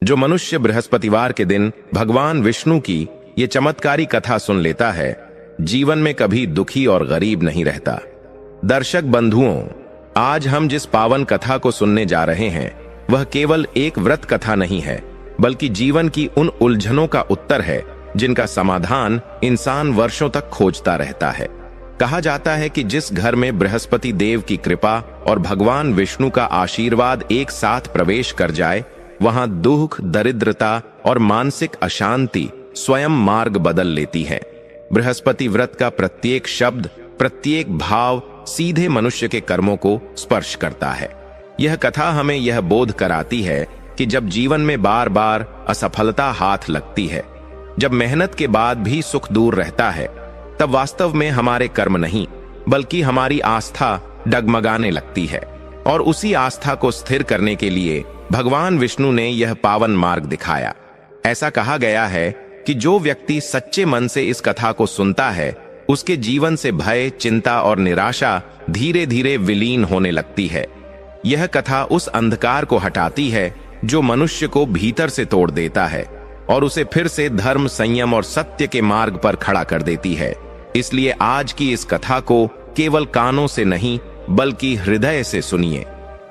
जो मनुष्य बृहस्पतिवार के दिन भगवान विष्णु की ये चमत्कारी कथा सुन लेता है, जीवन में कभी दुखी और गरीब नहीं रहता। दर्शक बंधुओं, आज हम जिस पावन कथा को सुनने जा रहे हैं वह केवल एक व्रत कथा नहीं है, बल्कि जीवन की उन उलझनों का उत्तर है जिनका समाधान इंसान वर्षों तक खोजता रहता है। कहा जाता है कि जिस घर में बृहस्पति देव की कृपा और भगवान विष्णु का आशीर्वाद एक साथ प्रवेश कर जाए, वहां दुख, दरिद्रता और मानसिक अशांति स्वयं मार्ग बदल लेती है। बृहस्पति व्रत का प्रत्येक शब्द, प्रत्येक भाव सीधे मनुष्य के कर्मों को स्पर्श करता है। यह कथा हमें यह बोध कराती है कि जब जीवन में बार बार असफलता हाथ लगती है, जब मेहनत के बाद भी सुख दूर रहता है, तब वास्तव में हमारे कर्म नहीं बल्कि हमारी आस्था डगमगाने लगती है। और उसी आस्था को स्थिर करने के लिए भगवान विष्णु ने यह पावन मार्ग दिखाया। ऐसा कहा गया है कि जो व्यक्ति सच्चे मन से इस कथा को सुनता है, उसके जीवन से भय, चिंता और निराशा धीरे धीरे विलीन होने लगती है। यह कथा उस अंधकार को हटाती है जो मनुष्य को भीतर से तोड़ देता है और उसे फिर से धर्म, संयम और सत्य के मार्ग पर खड़ा कर देती है। इसलिए आज की इस कथा को केवल कानों से नहीं बल्कि हृदय से सुनिए।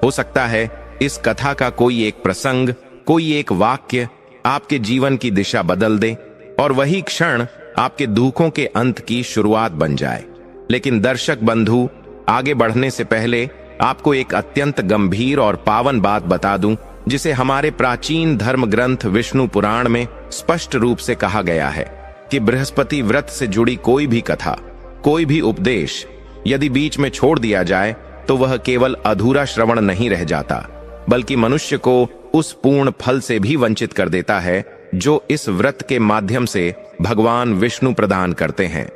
हो सकता है इस कथा का कोई एक प्रसंग, कोई एक वाक्य आपके जीवन की दिशा बदल दे और वही क्षण आपके दुखों के अंत की शुरुआत बन जाए। लेकिन दर्शक बंधु, आगे बढ़ने से पहले आपको एक अत्यंत गंभीर और पावन बात बता दूं, जिसे हमारे प्राचीन धर्म ग्रंथ विष्णु पुराण में स्पष्ट रूप से कहा गया है कि बृहस्पति व्रत से जुड़ी कोई भी कथा, कोई भी उपदेश यदि बीच में छोड़ दिया जाए तो वह केवल अधूरा श्रवण नहीं रह जाता, बल्कि मनुष्य को उस पूर्ण फल से भी वंचित कर देता है जो इस व्रत के माध्यम से भगवान विष्णु प्रदान करते हैं।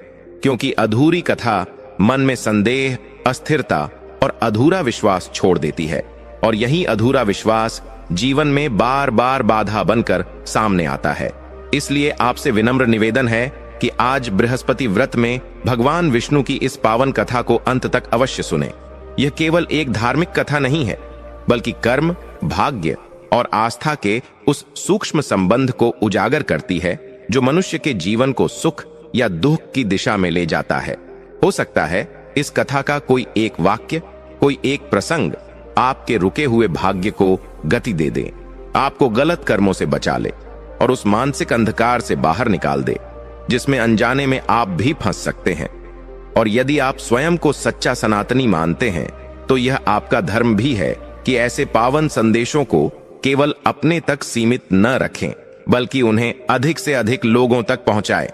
क्योंकि अधूरी कथा मन में संदेह, अस्थिरता और अधूरा विश्वास छोड़ देती है, और यही अधूरा विश्वास जीवन में बार बार बाधा बनकर सामने आता है। इसलिए आपसे विनम्र निवेदन है कि आज बृहस्पति व्रत में भगवान विष्णु की इस पावन कथा को अंत तक अवश्य सुने। यह केवल एक धार्मिक कथा नहीं है, बल्कि कर्म, भाग्य और आस्था के उस सूक्ष्म संबंध को उजागर करती है जो मनुष्य के जीवन को सुख या दुख की दिशा में ले जाता है। हो सकता है इस कथा का कोई एक वाक्य, कोई एक प्रसंग आपके रुके हुए भाग्य को गति दे दे, आपको गलत कर्मों से बचा ले और उस मानसिक अंधकार से बाहर निकाल दे जिसमें अनजाने में आप भी फंस सकते हैं। और यदि आप स्वयं को सच्चा सनातनी मानते हैं तो यह आपका धर्म भी है कि ऐसे पावन संदेशों को केवल अपने तक सीमित न रखें, बल्कि उन्हें अधिक से अधिक लोगों तक पहुंचाएं।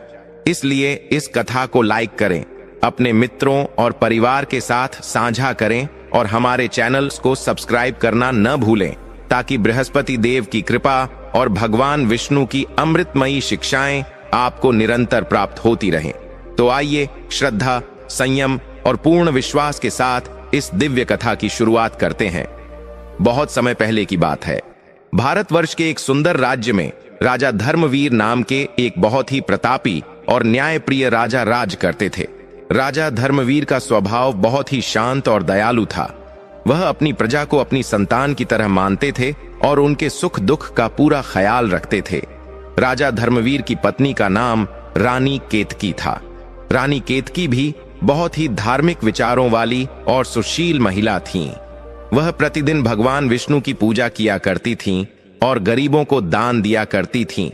इसलिए इस कथा को लाइक करें, अपने मित्रों और परिवार के साथ साझा करें और हमारे चैनल्स को सब्सक्राइब करना न भूलें, ताकि बृहस्पति देव की कृपा और भगवान विष्णु की अमृतमयी शिक्षाएं आपको निरंतर प्राप्त होती रहें। तो आइए श्रद्धा, संयम और पूर्ण विश्वास के साथ इस दिव्य कथा की शुरुआत करते हैं। बहुत समय पहले की बात है। भारतवर्ष के एक सुंदर राज्य में राजा धर्मवीर नाम के एक बहुत ही प्रतापी और न्यायप्रिय राजा राज करते थे। राजा धर्मवीर का स्वभाव बहुत ही शांत और दयालु था। वह अपनी प्रजा को अपनी संतान की तरह मानते थे और उनके सुख दुख का पूरा ख्याल रखते थे। राजा धर्मवीर की पत्नी का नाम रानी केतकी था। रानी केतकी भी बहुत ही धार्मिक विचारों वाली और सुशील महिला थीं। वह प्रतिदिन भगवान विष्णु की पूजा किया करती थीं और गरीबों को दान दिया करती थीं।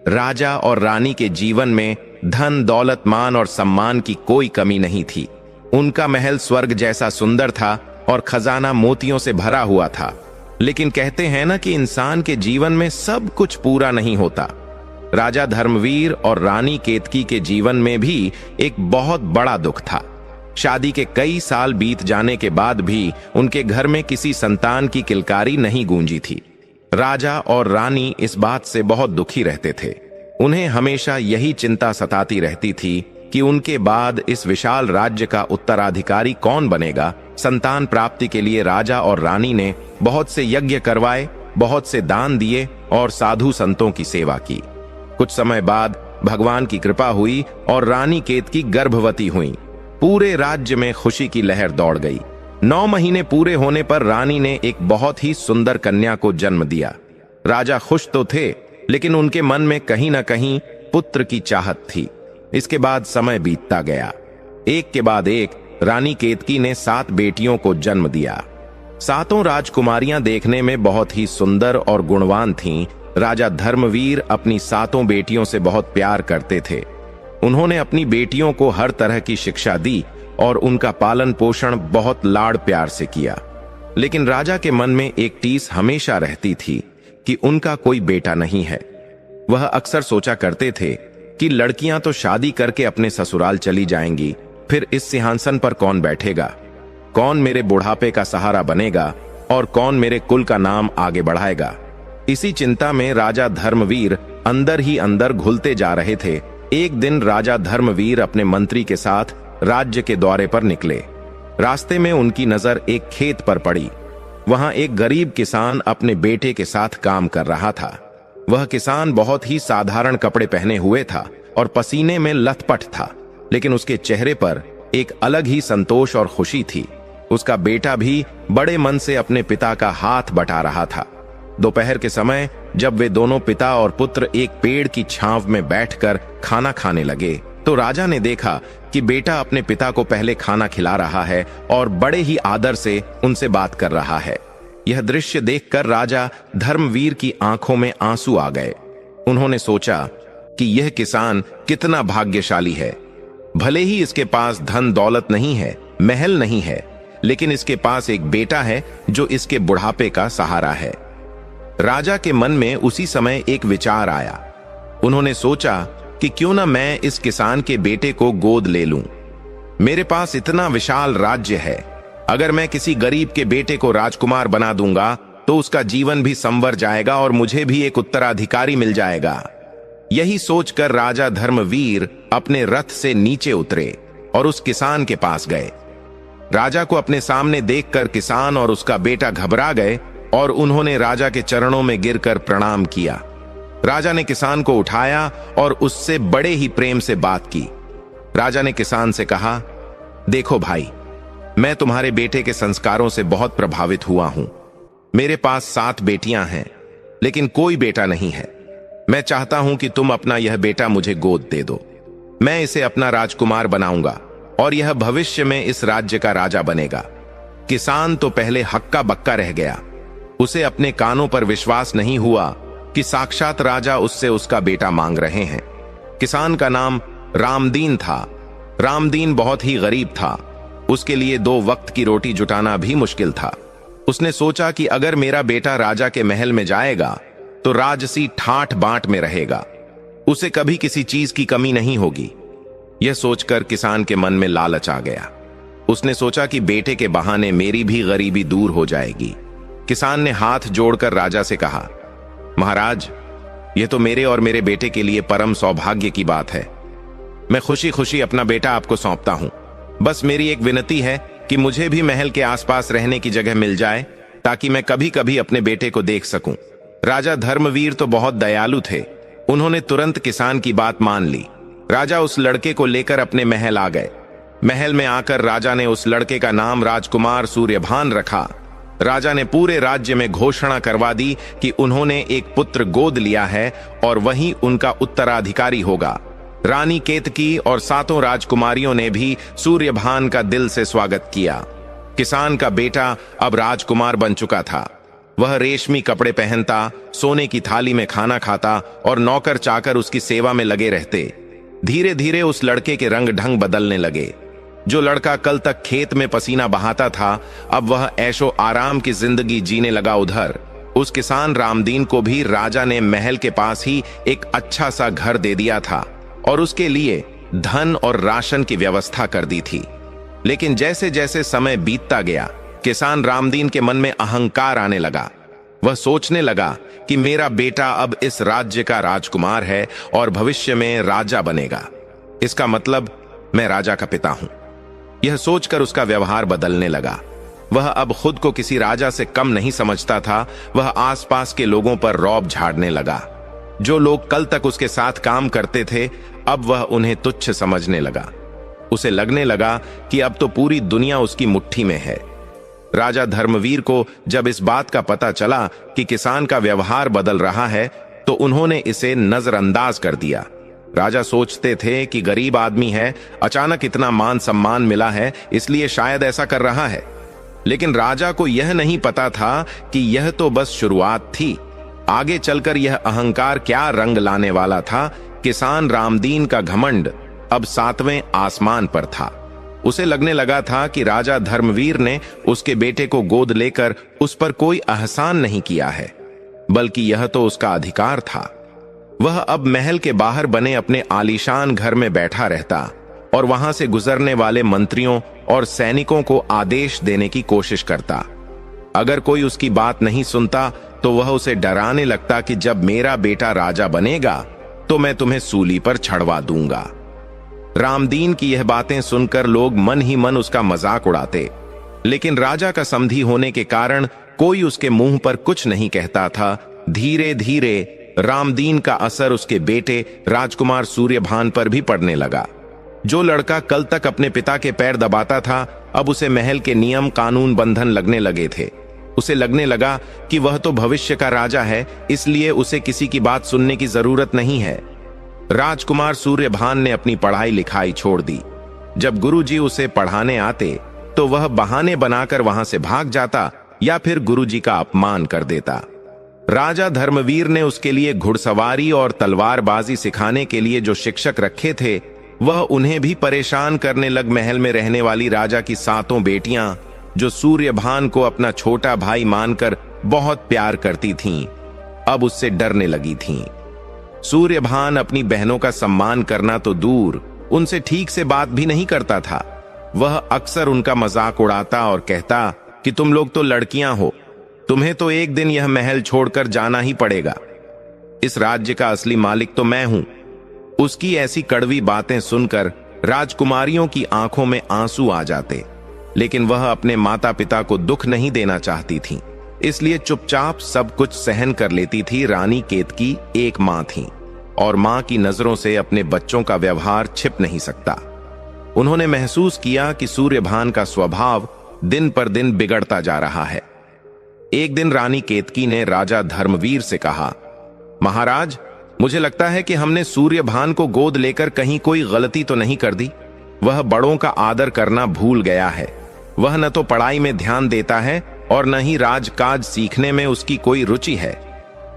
राजा और रानी के जीवन में धन, दौलत, मान और सम्मान की कोई कमी नहीं थी। उनका महल स्वर्ग जैसा सुंदर था और खजाना मोतियों से भरा हुआ था। लेकिन कहते हैं ना कि इंसान के जीवन में सब कुछ पूरा नहीं होता। राजा धर्मवीर और रानी केतकी के जीवन में भी एक बहुत बड़ा दुख था। शादी के कई साल बीत जाने के बाद भी उनके घर में किसी संतान की किलकारी नहीं गूंजी थी। राजा और रानी इस बात से बहुत दुखी रहते थे। उन्हें हमेशा यही चिंता सताती रहती थी कि उनके बाद इस विशाल राज्य का उत्तराधिकारी कौन बनेगा। संतान प्राप्ति के लिए राजा और रानी ने बहुत से यज्ञ करवाए, बहुत से दान दिए और साधु संतों की सेवा की। कुछ समय बाद भगवान की कृपा हुई और रानी केतकी गर्भवती हुई। पूरे राज्य में खुशी की लहर दौड़ गई। 9 महीने पूरे होने पर रानी ने एक बहुत ही सुंदर कन्या को जन्म दिया। राजा खुश तो थे, लेकिन उनके मन में कहीं ना कहीं पुत्र की चाहत थी। इसके बाद समय बीतता गया। एक के बाद एक रानी केतकी ने 7 बेटियों को जन्म दिया। 7 राजकुमारियां देखने में बहुत ही सुंदर और गुणवान थीं। राजा धर्मवीर अपनी 7 बेटियों से बहुत प्यार करते थे। उन्होंने अपनी बेटियों को हर तरह की शिक्षा दी और उनका पालन पोषण बहुत लाड़ प्यार से किया। लेकिन राजा के मन में एक टीस हमेशा रहती थी कि उनका कोई बेटा नहीं है। वह अक्सर सोचा करते थे कि लड़कियां तो शादी करके अपने ससुराल चली जाएंगी, फिर इस सिंहासन पर कौन बैठेगा, कौन मेरे बुढ़ापे का सहारा बनेगा और कौन मेरे कुल का नाम आगे बढ़ाएगा। इसी चिंता में राजा धर्मवीर अंदर ही अंदर घुलते जा रहे थे। एक दिन राजा धर्मवीर अपने मंत्री के साथ राज्य के दौरे पर निकले। रास्ते में उनकी नजर एक खेत पर पड़ी। वहां एक गरीब किसान अपने बेटे के साथ काम कर रहा था। वह किसान बहुत ही साधारण कपड़े पहने हुए था और पसीने में लथपथ था, लेकिन उसके चेहरे पर एक अलग ही संतोष और खुशी थी। उसका बेटा भी बड़े मन से अपने पिता का हाथ बटा रहा था। दोपहर के समय जब वे दोनों पिता और पुत्र एक पेड़ की छांव में बैठकर खाना खाने लगे, तो राजा ने देखा कि बेटा अपने पिता को पहले खाना खिला रहा है और बड़े ही आदर से उनसे बात कर रहा है। यह दृश्य देखकर राजा धर्मवीर की आंखों में आंसू आ गए। उन्होंने सोचा कि यह किसान कितना भाग्यशाली है। भले ही इसके पास धन दौलत नहीं है, महल नहीं है, लेकिन इसके पास एक बेटा है जो इसके बुढ़ापे का सहारा है। राजा के मन में उसी समय एक विचार आया। उन्होंने सोचा कि क्यों ना मैं इस किसान के बेटे को गोद ले लूं। मेरे पास इतना विशाल राज्य है, अगर मैं किसी गरीब के बेटे को राजकुमार बना दूंगा तो उसका जीवन भी संवर जाएगा और मुझे भी एक उत्तराधिकारी मिल जाएगा। यही सोचकर राजा धर्मवीर अपने रथ से नीचे उतरे और उस किसान के पास गए। राजा को अपने सामने देखकर किसान और उसका बेटा घबरा गए और उन्होंने राजा के चरणों में गिरकर प्रणाम किया। राजा ने किसान को उठाया और उससे बड़े ही प्रेम से बात की। राजा ने किसान से कहा, देखो भाई, मैं तुम्हारे बेटे के संस्कारों से बहुत प्रभावित हुआ हूं। मेरे पास 7 बेटियां हैं, लेकिन कोई बेटा नहीं है। मैं चाहता हूं कि तुम अपना यह बेटा मुझे गोद दे दो। मैं इसे अपना राजकुमार बनाऊंगा और यह भविष्य में इस राज्य का राजा बनेगा। किसान तो पहले हक्का बक्का रह गया। उसे अपने कानों पर विश्वास नहीं हुआ कि साक्षात राजा उससे उसका बेटा मांग रहे हैं। किसान का नाम रामदीन था। रामदीन बहुत ही गरीब था। उसके लिए 2 वक्त की रोटी जुटाना भी मुश्किल था। उसने सोचा कि अगर मेरा बेटा राजा के महल में जाएगा तो राजसी ठाठ बांट में रहेगा, उसे कभी किसी चीज की कमी नहीं होगी। यह सोचकर किसान के मन में लालच आ गया। उसने सोचा कि बेटे के बहाने मेरी भी गरीबी दूर हो जाएगी। किसान ने हाथ जोड़कर राजा से कहा, महाराज, यह तो मेरे और मेरे बेटे के लिए परम सौभाग्य की बात है। मैं खुशी खुशी अपना बेटा आपको सौंपता हूं। बस मेरी एक विनती है कि मुझे भी महल के आसपास रहने की जगह मिल जाए, ताकि मैं कभी कभी अपने बेटे को देख सकूं। राजा धर्मवीर तो बहुत दयालु थे। उन्होंने तुरंत किसान की बात मान ली। राजा उस लड़के को लेकर अपने महल आ गए। महल में आकर राजा ने उस लड़के का नाम राजकुमार सूर्यभान रखा। राजा ने पूरे राज्य में घोषणा करवा दी कि उन्होंने एक पुत्र गोद लिया है और वही उनका उत्तराधिकारी होगा। रानी केतकी और 7 राजकुमारियों ने भी सूर्यभान का दिल से स्वागत किया। किसान का बेटा अब राजकुमार बन चुका था। वह रेशमी कपड़े पहनता, सोने की थाली में खाना खाता और नौकर चाकर उसकी सेवा में लगे रहते। धीरे धीरे उस लड़के के रंग ढंग बदलने लगे। जो लड़का कल तक खेत में पसीना बहाता था, अब वह ऐशो आराम की जिंदगी जीने लगा। उधर उस किसान रामदीन को भी राजा ने महल के पास ही एक अच्छा सा घर दे दिया था और उसके लिए धन और राशन की व्यवस्था कर दी थी। लेकिन जैसे जैसे समय बीतता गया, किसान रामदीन के मन में अहंकार आने लगा। वह सोचने लगा कि मेरा बेटा अब इस राज्य का राजकुमार है और भविष्य में राजा बनेगा। इसका मतलब मैं राजा का पिता हूं। यह सोचकर उसका व्यवहार बदलने लगा। वह अब खुद को किसी राजा से कम नहीं समझता था। वह आसपास के लोगों पर रौब झाड़ने लगा। जो लोग कल तक उसके साथ काम करते थे, अब वह उन्हें तुच्छ समझने लगा। उसे लगने लगा कि अब तो पूरी दुनिया उसकी मुट्ठी में है। राजा धर्मवीर को जब इस बात का पता चला कि किसान का व्यवहार बदल रहा है तो उन्होंने इसे नजरअंदाज कर दिया। राजा सोचते थे कि गरीब आदमी है, अचानक इतना मान सम्मान मिला है, इसलिए शायद ऐसा कर रहा है। लेकिन राजा को यह नहीं पता था कि यह तो बस शुरुआत थी। आगे चलकर यह अहंकार क्या रंग लाने वाला था। किसान रामदीन का घमंड अब 7वें आसमान पर था। उसे लगने लगा था कि राजा धर्मवीर ने उसके बेटे को गोद लेकर उस पर कोई एहसान नहीं किया है, बल्कि यह तो उसका अधिकार था। वह अब महल के बाहर बने अपने आलीशान घर में बैठा रहता और वहां से गुजरने वाले मंत्रियों और सैनिकों को आदेश देने की कोशिश करता। अगर कोई उसकी बात नहीं सुनता तो वह उसे डराने लगता कि जब मेरा बेटा राजा बनेगा तो मैं तुम्हें सूली पर चढ़वा दूंगा। रामदीन की यह बातें सुनकर लोग मन ही मन उसका मजाक उड़ाते, लेकिन राजा का समधी होने के कारण कोई उसके मुंह पर कुछ नहीं कहता था। धीरे धीरे रामदीन का असर उसके बेटे राजकुमार सूर्यभान पर भी पड़ने लगा। जो लड़का कल तक अपने पिता के पैर दबाता था, अब उसे महल के नियम कानून बंधन लगने लगे थे। उसे लगने लगा कि वह तो भविष्य का राजा है, इसलिए उसे किसी की बात सुनने की जरूरत नहीं है। राजकुमार सूर्यभान ने अपनी पढ़ाई लिखाई छोड़ दी। जब गुरुजी उसे पढ़ाने आते तो वह बहाने बनाकर वहां से भाग जाता या फिर गुरुजी का अपमान कर देता। राजा धर्मवीर ने उसके लिए घुड़सवारी और तलवारबाजी सिखाने के लिए जो शिक्षक रखे थे, वह उन्हें भी परेशान करने लग। महल में रहने वाली राजा की 7 बेटियां, जो सूर्यभान को अपना छोटा भाई मानकर बहुत प्यार करती थीं, अब उससे डरने लगी थीं। सूर्यभान अपनी बहनों का सम्मान करना तो दूर, उनसे ठीक से बात भी नहीं करता था। वह अक्सर उनका मजाक उड़ाता और कहता कि तुम लोग तो लड़कियां हो, तुम्हें तो एक दिन यह महल छोड़कर जाना ही पड़ेगा। इस राज्य का असली मालिक तो मैं हूं। उसकी ऐसी कड़वी बातें सुनकर राजकुमारियों की आंखों में आंसू आ जाते, लेकिन वह अपने माता पिता को दुख नहीं देना चाहती थीं, इसलिए चुपचाप सब कुछ सहन कर लेती थी। रानी केतकी एक मां थी और मां की नजरों से अपने बच्चों का व्यवहार छिप नहीं सकता। उन्होंने महसूस किया कि सूर्यभान का स्वभाव दिन पर दिन बिगड़ता जा रहा है। एक दिन रानी केतकी ने राजा धर्मवीर से कहा, महाराज, मुझे लगता है कि हमने सूर्यभान को गोद लेकर कहीं कोई गलती तो नहीं कर दी। वह बड़ों का आदर करना भूल गया है। वह न तो पढ़ाई में ध्यान देता है और न ही राजकाज सीखने में उसकी कोई रुचि है।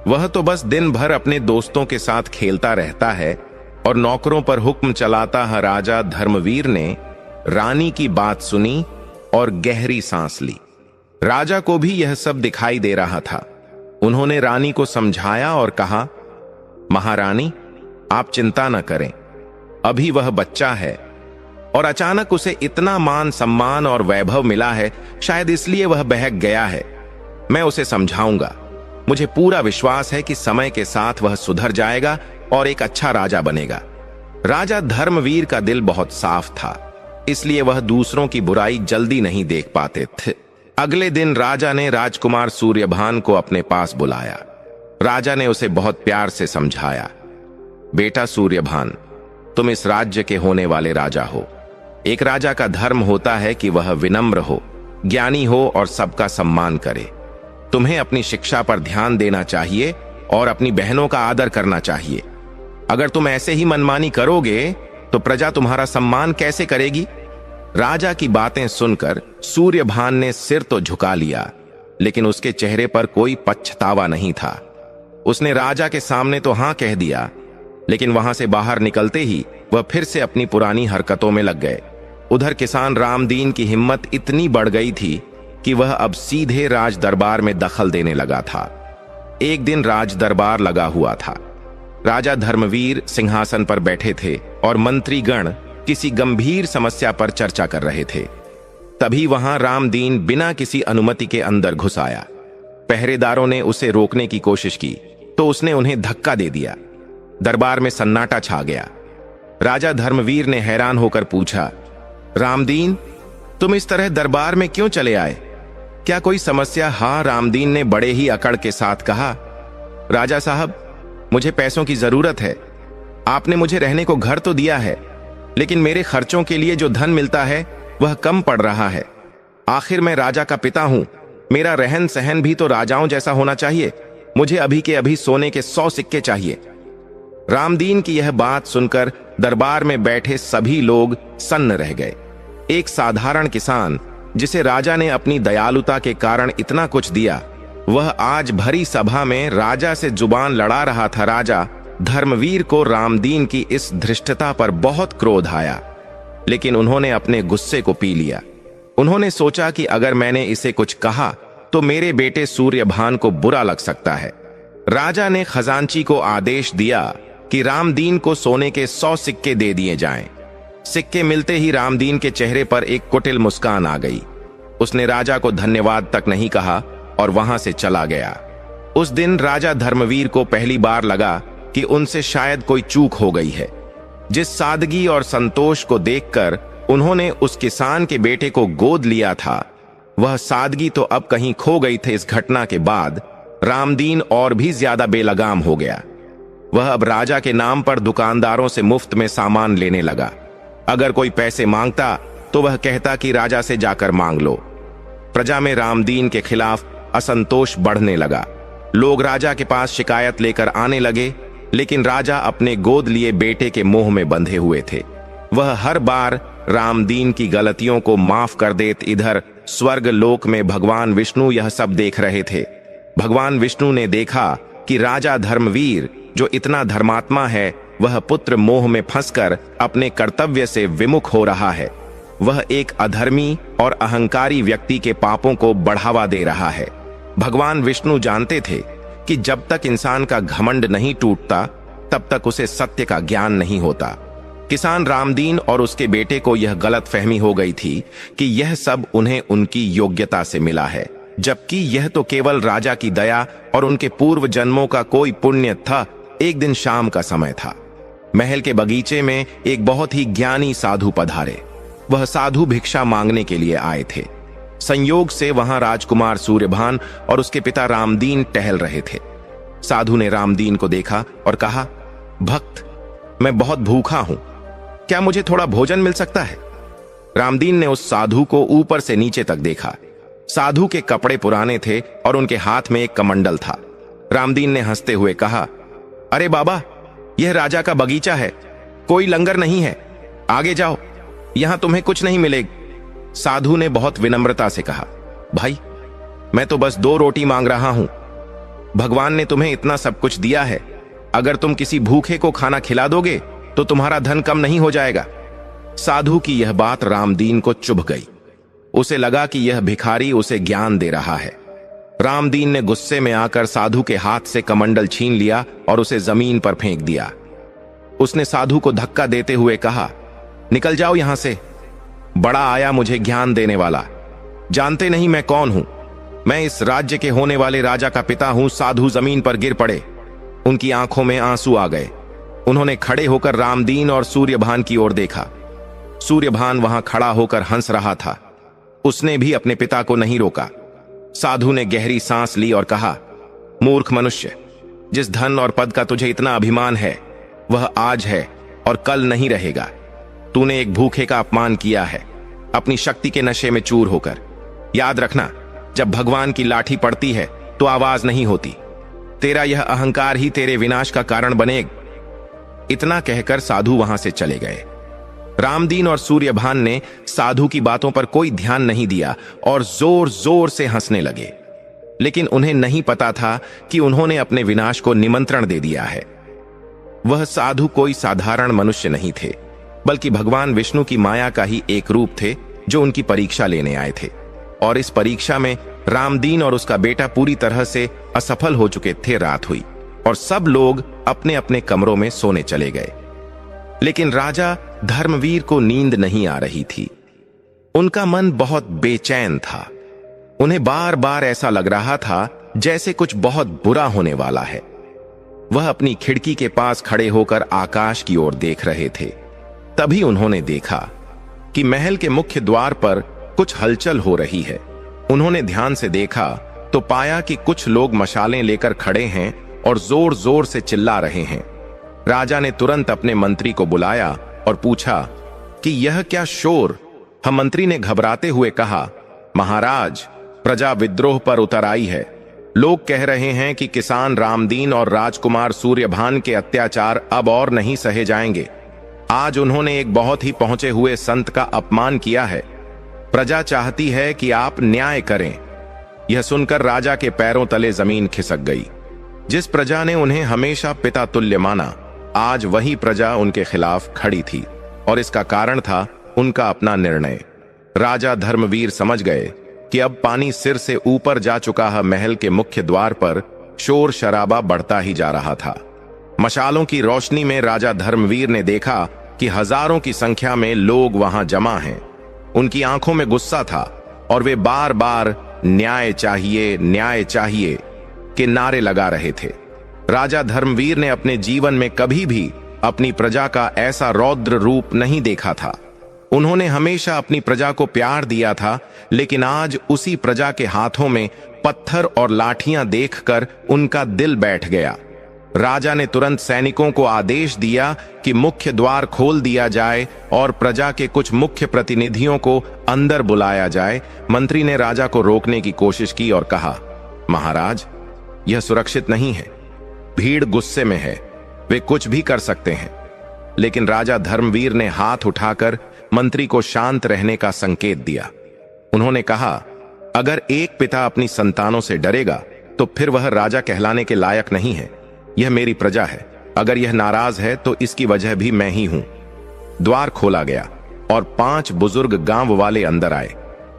वह तो बस दिन भर अपने दोस्तों के साथ खेलता रहता है और नौकरों पर हुक्म चलाता है। राजा धर्मवीर ने रानी की बात सुनी और गहरी सांस ली। राजा को भी यह सब दिखाई दे रहा था। उन्होंने रानी को समझाया और कहा, महारानी, आप चिंता न करें, अभी वह बच्चा है और अचानक उसे इतना मान सम्मान और वैभव मिला है, शायद इसलिए वह बहक गया है। मैं उसे समझाऊंगा। मुझे पूरा विश्वास है कि समय के साथ वह सुधर जाएगा और एक अच्छा राजा बनेगा। राजा धर्मवीर का दिल बहुत साफ था, इसलिए वह दूसरों की बुराई जल्दी नहीं देख पाते थे। अगले दिन राजा ने राजकुमार सूर्यभान को अपने पास बुलाया। राजा ने उसे बहुत प्यार से समझाया, बेटा सूर्यभान, तुम इस राज्य के होने वाले राजा हो। एक राजा का धर्म होता है कि वह विनम्र हो, ज्ञानी हो और सबका सम्मान करे। तुम्हें अपनी शिक्षा पर ध्यान देना चाहिए और अपनी बहनों का आदर करना चाहिए। अगर तुम ऐसे ही मनमानी करोगे तो प्रजा तुम्हारा सम्मान कैसे करेगी? राजा की बातें सुनकर सूर्यभान ने सिर तो झुका लिया, लेकिन उसके चेहरे पर कोई पछतावा नहीं था। उसने राजा के सामने तो हां कह दिया, लेकिन वहां से बाहर निकलते ही वह फिर से अपनी पुरानी हरकतों में लग गए। उधर किसान रामदीन की हिम्मत इतनी बढ़ गई थी कि वह अब सीधे राज दरबार में दखल देने लगा था। एक दिन राज दरबार लगा हुआ था। राजा धर्मवीर सिंहासन पर बैठे थे और मंत्रीगण किसी गंभीर समस्या पर चर्चा कर रहे थे। तभी वहां रामदीन बिना किसी अनुमति के अंदर घुस आया। पहरेदारों ने उसे रोकने की कोशिश की तो उसने उन्हें धक्का दे दिया। दरबार में सन्नाटा छा गया। राजा धर्मवीर ने हैरान होकर पूछा, रामदीन, तुम इस तरह दरबार में क्यों चले आए? क्या कोई समस्या? हाँ, रामदीन ने बड़े ही अकड़ के साथ कहा, राजा साहब, मुझे पैसों की जरूरत है। आपने मुझे रहने को घर तो दिया है, लेकिन मेरे खर्चों के लिए जो धन मिलता है वह कम पड़ रहा है। आखिर मैं राजा का पिता हूं, मेरा रहन सहन भी तो राजाओं जैसा होना चाहिए। मुझे अभी के अभी सोने के 100 सिक्के चाहिए। रामदीन की यह बात सुनकर दरबार में बैठे सभी लोग सन्न रह गए। एक साधारण किसान जिसे राजा ने अपनी दयालुता के कारण इतना कुछ दिया, वह आज भरी सभा में राजा से जुबान लड़ा रहा था। राजा धर्मवीर को रामदीन की इस धृष्टता पर बहुत क्रोध आया, लेकिन उन्होंने अपने गुस्से को पी लिया। उन्होंने सोचा कि अगर मैंने इसे कुछ कहा तो मेरे बेटे सूर्यभान को बुरा लग सकता है। राजा ने खजांची को आदेश दिया कि रामदीन को सोने के 100 सिक्के दे दिए जाएं। सिक्के मिलते ही रामदीन के चेहरे पर एक कुटिल मुस्कान आ गई। उसने राजा को धन्यवाद तक नहीं कहा और वहां से चला गया। उस दिन राजा धर्मवीर को पहली बार लगा कि उनसे शायद कोई चूक हो गई है। जिस सादगी और संतोष को देखकर उन्होंने उस किसान के बेटे को गोद लिया था, वह सादगी तो अब कहीं खो गई थी। इस घटना के बाद रामदीन और भी ज्यादा बेलगाम हो गया। वह अब राजा के नाम पर दुकानदारों से मुफ्त में सामान लेने लगा। अगर कोई पैसे मांगता तो वह कहता कि राजा से जाकर मांग लो। प्रजा में रामदीन के खिलाफ असंतोष बढ़ने लगा। लोग राजा के पास शिकायत लेकर आने लगे, लेकिन राजा अपने गोद लिए बेटे के मोह में बंधे हुए थे। वह हर बार रामदीन की गलतियों को माफ कर देते। इधर स्वर्ग लोक में भगवान विष्णु यह सब देख रहे थे। भगवान विष्णु ने देखा कि राजा धर्मवीर जो इतना धर्मात्मा है, वह पुत्र मोह में फंसकर अपने कर्तव्य से विमुख हो रहा है। वह एक अधर्मी और अहंकारी व्यक्ति के पापों को बढ़ावा दे रहा है। भगवान विष्णु जानते थे कि जब तक इंसान का घमंड नहीं टूटता, तब तक उसे सत्य का ज्ञान नहीं होता। किसान रामदीन और उसके बेटे को यह गलतफहमी हो गई थी कि यह सब उन्हें उनकी योग्यता से मिला है, जबकि यह तो केवल राजा की दया और उनके पूर्व जन्मों का कोई पुण्य था। एक दिन शाम का समय था। महल के बगीचे में एक बहुत ही ज्ञानी साधु पधारे। वह साधु भिक्षा मांगने के लिए आए थे। संयोग से वहां राजकुमार सूर्यभान और उसके पिता रामदीन टहल रहे थे। साधु ने रामदीन को देखा और कहा, भक्त, मैं बहुत भूखा हूं, क्या मुझे थोड़ा भोजन मिल सकता है? रामदीन ने उस साधु को ऊपर से नीचे तक देखा। साधु के कपड़े पुराने थे और उनके हाथ में एक कमंडल था। रामदीन ने हंसते हुए कहा, अरे बाबा, यह राजा का बगीचा है, कोई लंगर नहीं है, आगे जाओ, यहां तुम्हें कुछ नहीं मिलेगा। साधु ने बहुत विनम्रता से कहा, भाई, मैं तो बस 2 रोटी मांग रहा हूं। भगवान ने तुम्हें इतना सब कुछ दिया है, अगर तुम किसी भूखे को खाना खिला दोगे तो तुम्हारा धन कम नहीं हो जाएगा। साधु की यह बात रामदीन को चुभ गई। उसे लगा कि यह भिखारी उसे ज्ञान दे रहा है। रामदीन ने गुस्से में आकर साधु के हाथ से कमंडल छीन लिया और उसे जमीन पर फेंक दिया। उसने साधु को धक्का देते हुए कहा, निकल जाओ यहां से, बड़ा आया मुझे ज्ञान देने वाला। जानते नहीं मैं कौन हूं? मैं इस राज्य के होने वाले राजा का पिता हूं। साधु जमीन पर गिर पड़े। उनकी आंखों में आंसू आ गए। उन्होंने खड़े होकर रामदीन और सूर्यभान की ओर देखा। सूर्यभान वहां खड़ा होकर हंस रहा था। उसने भी अपने पिता को नहीं रोका। साधु ने गहरी सांस ली और कहा, मूर्ख मनुष्य, जिस धन और पद का तुझे इतना अभिमान है, वह आज है और कल नहीं रहेगा। तूने एक भूखे का अपमान किया है, अपनी शक्ति के नशे में चूर होकर। याद रखना, जब भगवान की लाठी पड़ती है तो आवाज नहीं होती। तेरा यह अहंकार ही तेरे विनाश का कारण बनेगा। इतना कहकर साधु वहां से चले गए। रामदीन और सूर्यभान ने साधु की बातों पर कोई ध्यान नहीं दिया और जोर जोर से हंसने लगे। लेकिन उन्हें नहीं पता था कि उन्होंने अपने विनाश को निमंत्रण दे दिया है। वह साधु कोई साधारण मनुष्य नहीं थे, बल्कि भगवान विष्णु की माया का ही एक रूप थे जो उनकी परीक्षा लेने आए थे। और इस परीक्षा में रामदीन और उसका बेटा पूरी तरह से असफल हो चुके थे। रात हुई और सब लोग अपने अपने कमरों में सोने चले गए। लेकिन राजा धर्मवीर को नींद नहीं आ रही थी। उनका मन बहुत बेचैन था। उन्हें बार बार ऐसा लग रहा था जैसे कुछ बहुत बुरा होने वाला है। वह अपनी खिड़की के पास खड़े होकर आकाश की ओर देख रहे थे। तभी उन्होंने देखा कि महल के मुख्य द्वार पर कुछ हलचल हो रही है। उन्होंने ध्यान से देखा तो पाया कि कुछ लोग मशालें लेकर खड़े हैं और जोर जोर से चिल्ला रहे हैं। राजा ने तुरंत अपने मंत्री को बुलाया और पूछा कि यह क्या शोर? हम मंत्री ने घबराते हुए कहा, महाराज, प्रजा विद्रोह पर उतर आई है। लोग कह रहे हैं कि किसान रामदीन और राजकुमार सूर्यभान के अत्याचार अब और नहीं सहे जाएंगे। आज उन्होंने एक बहुत ही पहुंचे हुए संत का अपमान किया है। प्रजा चाहती है कि आप न्याय करें। यह सुनकर राजा के पैरों तले जमीन खिसक गई। जिस प्रजा ने उन्हें हमेशा पिता तुल्य माना, आज वही प्रजा उनके खिलाफ खड़ी थी, और इसका कारण था उनका अपना निर्णय। राजा धर्मवीर समझ गए कि अब पानी सिर से ऊपर जा चुका है। महल के मुख्य द्वार पर शोर शराबा बढ़ता ही जा रहा था। मशालों की रोशनी में राजा धर्मवीर ने देखा कि हजारों की संख्या में लोग वहां जमा हैं। उनकी आंखों में गुस्सा था और वे बार बार न्याय चाहिए के नारे लगा रहे थे। राजा धर्मवीर ने अपने जीवन में कभी भी अपनी प्रजा का ऐसा रौद्र रूप नहीं देखा था। उन्होंने हमेशा अपनी प्रजा को प्यार दिया था, लेकिन आज उसी प्रजा के हाथों में पत्थर और लाठियां देखकर उनका दिल बैठ गया। राजा ने तुरंत सैनिकों को आदेश दिया कि मुख्य द्वार खोल दिया जाए और प्रजा के कुछ मुख्य प्रतिनिधियों को अंदर बुलाया जाए। मंत्री ने राजा को रोकने की कोशिश की और कहा, महाराज, यह सुरक्षित नहीं है। भीड़ गुस्से में है, वे कुछ भी कर सकते हैं। लेकिन राजा धर्मवीर ने हाथ उठाकर मंत्री को शांत रहने का संकेत दिया। उन्होंने कहा, अगर एक पिता अपनी संतानों से डरेगा तो फिर वह राजा कहलाने के लायक नहीं है। यह मेरी प्रजा है। अगर यह नाराज है तो इसकी वजह भी मैं ही हूं। द्वार खोला गया और 5 बुजुर्ग गांव वाले अंदर आए।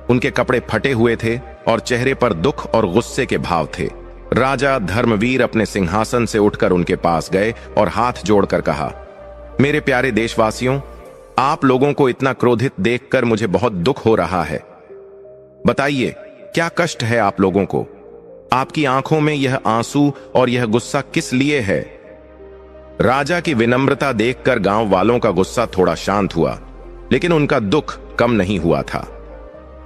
उनके कपड़े फटे हुए थे और चेहरे पर दुख और गुस्से के भाव थे। राजा धर्मवीर अपने सिंहासन से उठकर उनके पास गए और हाथ जोड़कर कहा, मेरे प्यारे देशवासियों, आप लोगों को इतना क्रोधित देखकर मुझे बहुत दुख हो रहा है। बताइए, क्या कष्ट है आप लोगों को? आपकी आंखों में यह आंसू और यह गुस्सा किस लिए है? राजा की विनम्रता देखकर गांव वालों का गुस्सा थोड़ा शांत हुआ, लेकिन उनका दुख कम नहीं हुआ था।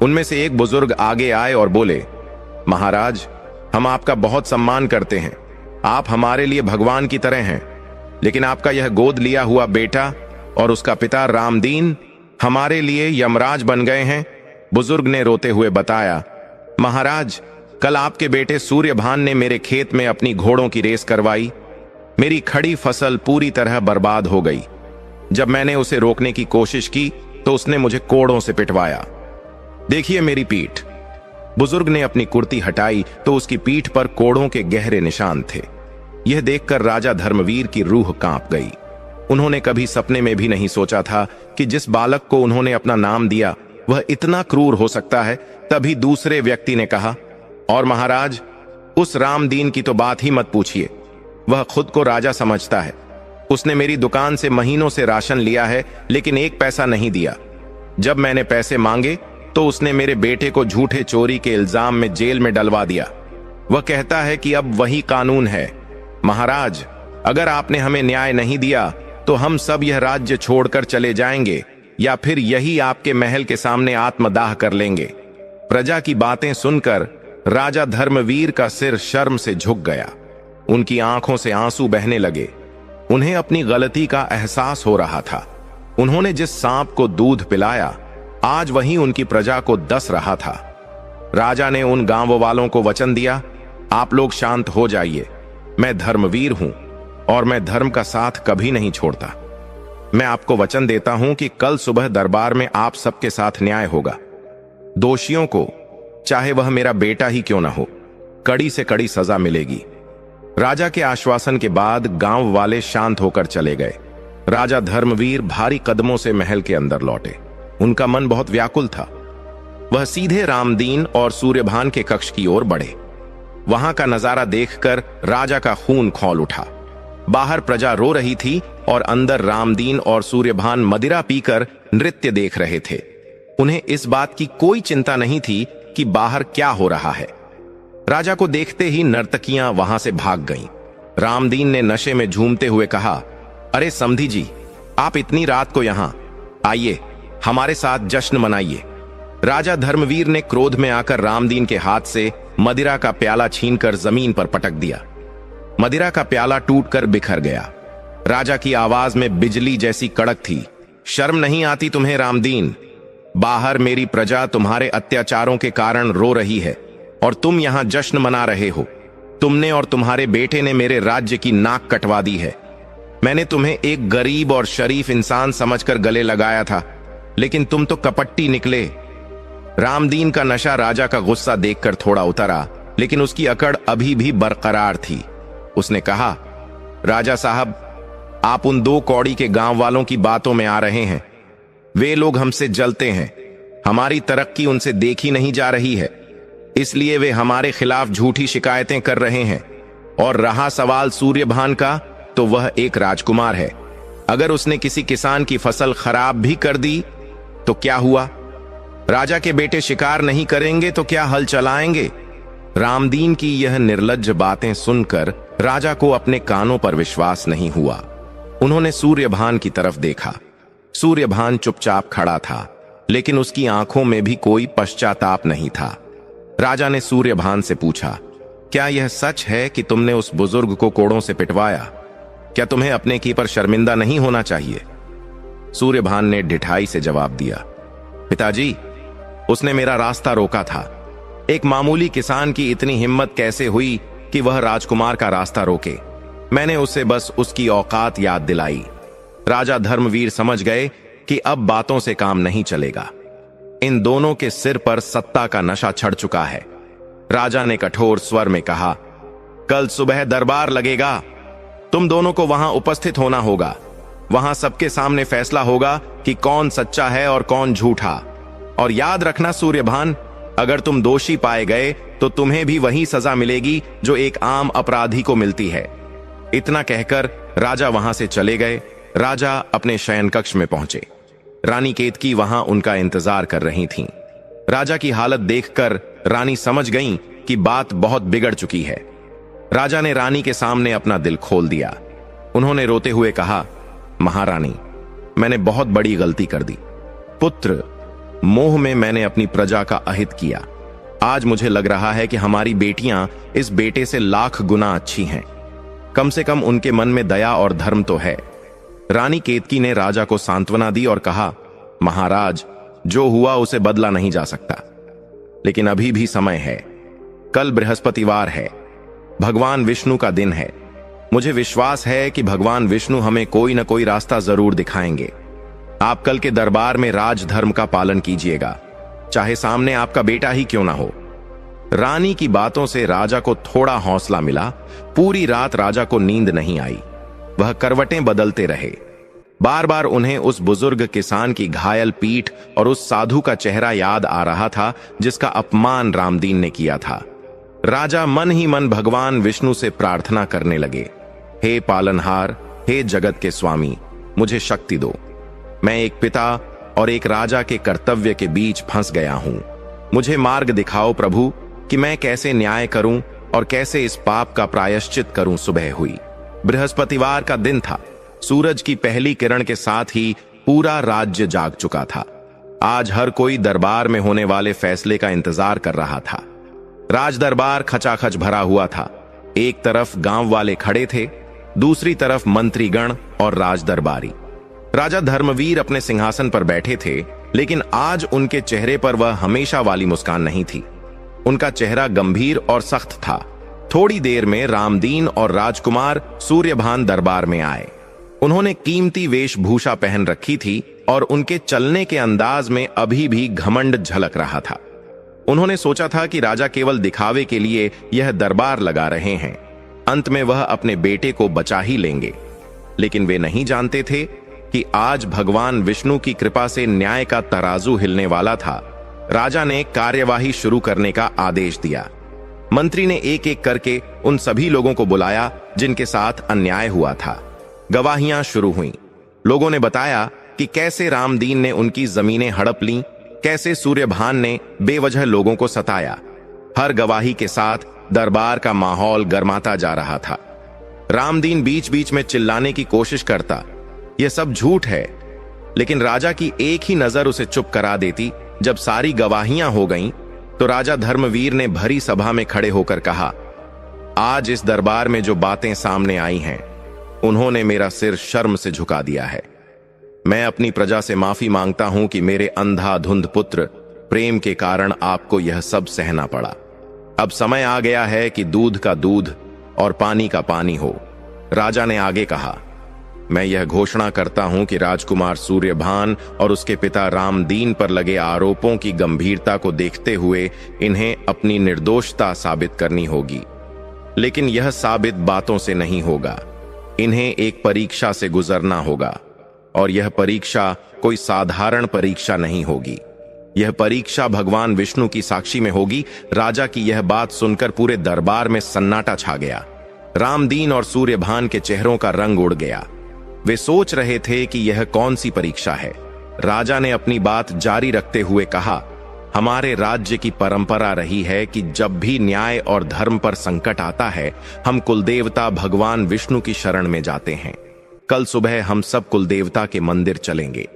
उनमें से एक बुजुर्ग आगे आए और बोले, महाराज, हम आपका बहुत सम्मान करते हैं। आप हमारे लिए भगवान की तरह हैं, लेकिन आपका यह गोद लिया हुआ बेटा और उसका पिता रामदीन हमारे लिए यमराज बन गए हैं। बुजुर्ग ने रोते हुए बताया, महाराज, कल आपके बेटे सूर्यभान ने मेरे खेत में अपनी घोड़ों की रेस करवाई। मेरी खड़ी फसल पूरी तरह बर्बाद हो गई। जब मैंने उसे रोकने की कोशिश की तो उसने मुझे कोड़ों से पिटवाया। देखिए मेरी पीठ। बुजुर्ग ने अपनी कुर्ती हटाई तो उसकी पीठ पर कोड़ों के गहरे निशान थे। यह देखकर राजा धर्मवीर की रूह कांप गई। उन्होंने कभी सपने में भी नहीं सोचा था कि जिस बालक को उन्होंने अपना नाम दिया वह इतना क्रूर हो सकता है। तभी दूसरे व्यक्ति ने कहा, और महाराज, उस रामदीन की तो बात ही मत पूछिए। वह खुद को राजा समझता है। उसने मेरी दुकान से महीनों से राशन लिया है, लेकिन एक पैसा नहीं दिया। जब मैंने पैसे मांगे तो उसने मेरे बेटे को झूठे चोरी के इल्जाम में जेल में डलवा दिया। वह कहता है कि अब वही कानून है। महाराज, अगर आपने हमें न्याय नहीं दिया तो हम सब यह राज्य छोड़कर चले जाएंगे, या फिर यही आपके महल के सामने आत्मदाह कर लेंगे। प्रजा की बातें सुनकर राजा धर्मवीर का सिर शर्म से झुक गया। उनकी आंखों से आंसू बहने लगे। उन्हें अपनी गलती का एहसास हो रहा था। उन्होंने जिस सांप को दूध पिलाया, आज वही उनकी प्रजा को डस रहा था। राजा ने उन गांव वालों को वचन दिया, आप लोग शांत हो जाइए। मैं धर्मवीर हूं और मैं धर्म का साथ कभी नहीं छोड़ता। मैं आपको वचन देता हूं कि कल सुबह दरबार में आप सबके साथ न्याय होगा। दोषियों को, चाहे वह मेरा बेटा ही क्यों ना हो, कड़ी से कड़ी सजा मिलेगी। राजा के आश्वासन के बाद गांव वाले शांत होकर चले गए। राजा धर्मवीर भारी कदमों से महल के अंदर लौटे। उनका मन बहुत व्याकुल था। वह सीधे रामदीन और सूर्यभान के कक्ष की ओर बढ़े। वहां का नजारा देखकर राजा का खून खौल उठा। बाहर प्रजा रो रही थी और अंदर रामदीन और सूर्यभान मदिरा पीकर नृत्य देख रहे थे। उन्हें इस बात की कोई चिंता नहीं थी कि बाहर क्या हो रहा है। राजा को देखते ही नर्तकियां वहां से भाग गईं। रामदीन ने नशे में झूमते हुए कहा, अरे समधी जी, आप इतनी रात को यहां आइए, हमारे साथ जश्न मनाइए। राजा धर्मवीर ने क्रोध में आकर रामदीन के हाथ से मदिरा का प्याला छीनकर जमीन पर पटक दिया। मदिरा का प्याला टूटकर बिखर गया। राजा की आवाज में बिजली जैसी कड़क थी, शर्म नहीं आती तुम्हें रामदीन? बाहर मेरी प्रजा तुम्हारे अत्याचारों के कारण रो रही है और तुम यहां जश्न मना रहे हो। तुमने और तुम्हारे बेटे ने मेरे राज्य की नाक कटवा दी है। मैंने तुम्हें एक गरीब और शरीफ इंसान समझकर गले लगाया था, लेकिन तुम तो कपट्टी निकले। रामदीन का नशा राजा का गुस्सा देखकर थोड़ा उतरा, लेकिन उसकी अकड़ अभी भी बरकरार थी। उसने कहा, राजा साहब, आप उन 2 कौड़ी के गांव वालों की बातों में आ रहे हैं। वे लोग हमसे जलते हैं। हमारी तरक्की उनसे देखी नहीं जा रही है, इसलिए वे हमारे खिलाफ झूठी शिकायतें कर रहे हैं। और रहा सवाल सूर्यभान का, तो वह एक राजकुमार है। अगर उसने किसी किसान की फसल खराब भी कर दी तो क्या हुआ? राजा के बेटे शिकार नहीं करेंगे तो क्या हल चलाएंगे? रामदीन की यह निर्लज्ज बातें सुनकर राजा को अपने कानों पर विश्वास नहीं हुआ। उन्होंने सूर्यभान की तरफ देखा। सूर्यभान चुपचाप खड़ा था, लेकिन उसकी आंखों में भी कोई पश्चाताप नहीं था। राजा ने सूर्यभान से पूछा, क्या यह सच है कि तुमने उस बुजुर्ग को कोड़ों से पिटवाया? क्या तुम्हें अपने की पर शर्मिंदा नहीं होना चाहिए? सूर्यभान ने ढिठाई से जवाब दिया, पिताजी, उसने मेरा रास्ता रोका था। एक मामूली किसान की इतनी हिम्मत कैसे हुई कि वह राजकुमार का रास्ता रोके? मैंने उसे बस उसकी औकात याद दिलाई। राजा धर्मवीर समझ गए कि अब बातों से काम नहीं चलेगा। इन दोनों के सिर पर सत्ता का नशा चढ़ चुका है। राजा ने कठोर स्वर में कहा, कल सुबह दरबार लगेगा। तुम दोनों को वहां उपस्थित होना होगा। वहां सबके सामने फैसला होगा कि कौन सच्चा है और कौन झूठा। और याद रखना सूर्यभान, अगर तुम दोषी पाए गए तो तुम्हें भी वही सजा मिलेगी जो एक आम अपराधी को मिलती है। इतना कहकर राजा वहां से चले गए। राजा अपने शयन कक्ष में पहुंचे। रानी केतकी वहां उनका इंतजार कर रही थीं। राजा की हालत देखकर रानी समझ गईं कि बात बहुत बिगड़ चुकी है। राजा ने रानी के सामने अपना दिल खोल दिया। उन्होंने रोते हुए कहा, महारानी, मैंने बहुत बड़ी गलती कर दी। पुत्र, मोह में मैंने अपनी प्रजा का अहित किया। आज मुझे लग रहा है कि हमारी बेटियां इस बेटे से लाख गुना अच्छी हैं। कम से कम उनके मन में दया और धर्म तो है। रानी केतकी ने राजा को सांत्वना दी और कहा, महाराज, जो हुआ उसे बदला नहीं जा सकता, लेकिन अभी भी समय है। कल बृहस्पतिवार है, भगवान विष्णु का दिन है। मुझे विश्वास है कि भगवान विष्णु हमें कोई न कोई रास्ता जरूर दिखाएंगे। आप कल के दरबार में राजधर्म का पालन कीजिएगा, चाहे सामने आपका बेटा ही क्यों ना हो। रानी की बातों से राजा को थोड़ा हौसला मिला। पूरी रात राजा को नींद नहीं आई। वह करवटें बदलते रहे। बार बार उन्हें उस बुजुर्ग किसान की घायल पीठ और उस साधु का चेहरा याद आ रहा था जिसका अपमान रामदीन ने किया था। राजा मन ही मन भगवान विष्णु से प्रार्थना करने लगे, हे पालनहार, हे जगत के स्वामी, मुझे शक्ति दो। मैं एक पिता और एक राजा के कर्तव्य के बीच फंस गया हूं। मुझे मार्ग दिखाओ प्रभु कि मैं कैसे न्याय करूं और कैसे इस पाप का प्रायश्चित करूं। सुबह हुई। बृहस्पतिवार का दिन था। सूरज की पहली किरण के साथ ही पूरा राज्य जाग चुका था। आज हर कोई दरबार में होने वाले फैसले का इंतजार कर रहा था। राज दरबार खचाखच भरा हुआ था। एक तरफ गांव वाले खड़े थे, दूसरी तरफ मंत्रीगण और राज दरबारी। राजा धर्मवीर अपने सिंहासन पर बैठे थे, लेकिन आज उनके चेहरे पर वह हमेशा वाली मुस्कान नहीं थी। उनका चेहरा गंभीर और सख्त था। थोड़ी देर में रामदीन और राजकुमार सूर्यभान दरबार में आए। उन्होंने कीमती वेशभूषा पहन रखी थी और उनके चलने के अंदाज में अभी भी घमंड झलक रहा था। उन्होंने सोचा था कि राजा केवल दिखावे के लिए यह दरबार लगा रहे हैं, अंत में वह अपने बेटे को बचा ही लेंगे। लेकिन वे नहीं जानते थे कि आज भगवान विष्णु की कृपा से न्याय का तराजू हिलने वाला था। राजा ने कार्यवाही शुरू करने का आदेश दिया। मंत्री ने एक एक करके उन सभी लोगों को बुलाया जिनके साथ अन्याय हुआ था। गवाहियां शुरू हुईं। लोगों ने बताया कि कैसे रामदीन ने उनकी जमीनें हड़प लीं, कैसे सूर्यभान ने बेवजह लोगों को सताया। हर गवाही के साथ दरबार का माहौल गर्माता जा रहा था। रामदीन बीच बीच में चिल्लाने की कोशिश करता, यह सब झूठ है, लेकिन राजा की एक ही नजर उसे चुप करा देती। जब सारी गवाहियां हो गईं, तो राजा धर्मवीर ने भरी सभा में खड़े होकर कहा, आज इस दरबार में जो बातें सामने आई हैं, उन्होंने मेरा सिर शर्म से झुका दिया है। मैं अपनी प्रजा से माफी मांगता हूं कि मेरे अंधाधुंध पुत्र प्रेम के कारण आपको यह सब सहना पड़ा। अब समय आ गया है कि दूध का दूध और पानी का पानी हो। राजा ने आगे कहा, मैं यह घोषणा करता हूं कि राजकुमार सूर्यभान और उसके पिता रामदीन पर लगे आरोपों की गंभीरता को देखते हुए इन्हें अपनी निर्दोषता साबित करनी होगी। लेकिन यह साबित बातों से नहीं होगा, इन्हें एक परीक्षा से गुजरना होगा, और यह परीक्षा कोई साधारण परीक्षा नहीं होगी। यह परीक्षा भगवान विष्णु की साक्षी में होगी। राजा की यह बात सुनकर पूरे दरबार में सन्नाटा छा गया। रामदीन और सूर्यभान के चेहरों का रंग उड़ गया। वे सोच रहे थे कि यह कौन सी परीक्षा है। राजा ने अपनी बात जारी रखते हुए कहा, हमारे राज्य की परंपरा रही है कि जब भी न्याय और धर्म पर संकट आता है, हम कुलदेवता भगवान विष्णु की शरण में जाते हैं। कल सुबह हम सब कुलदेवता के मंदिर चलेंगे।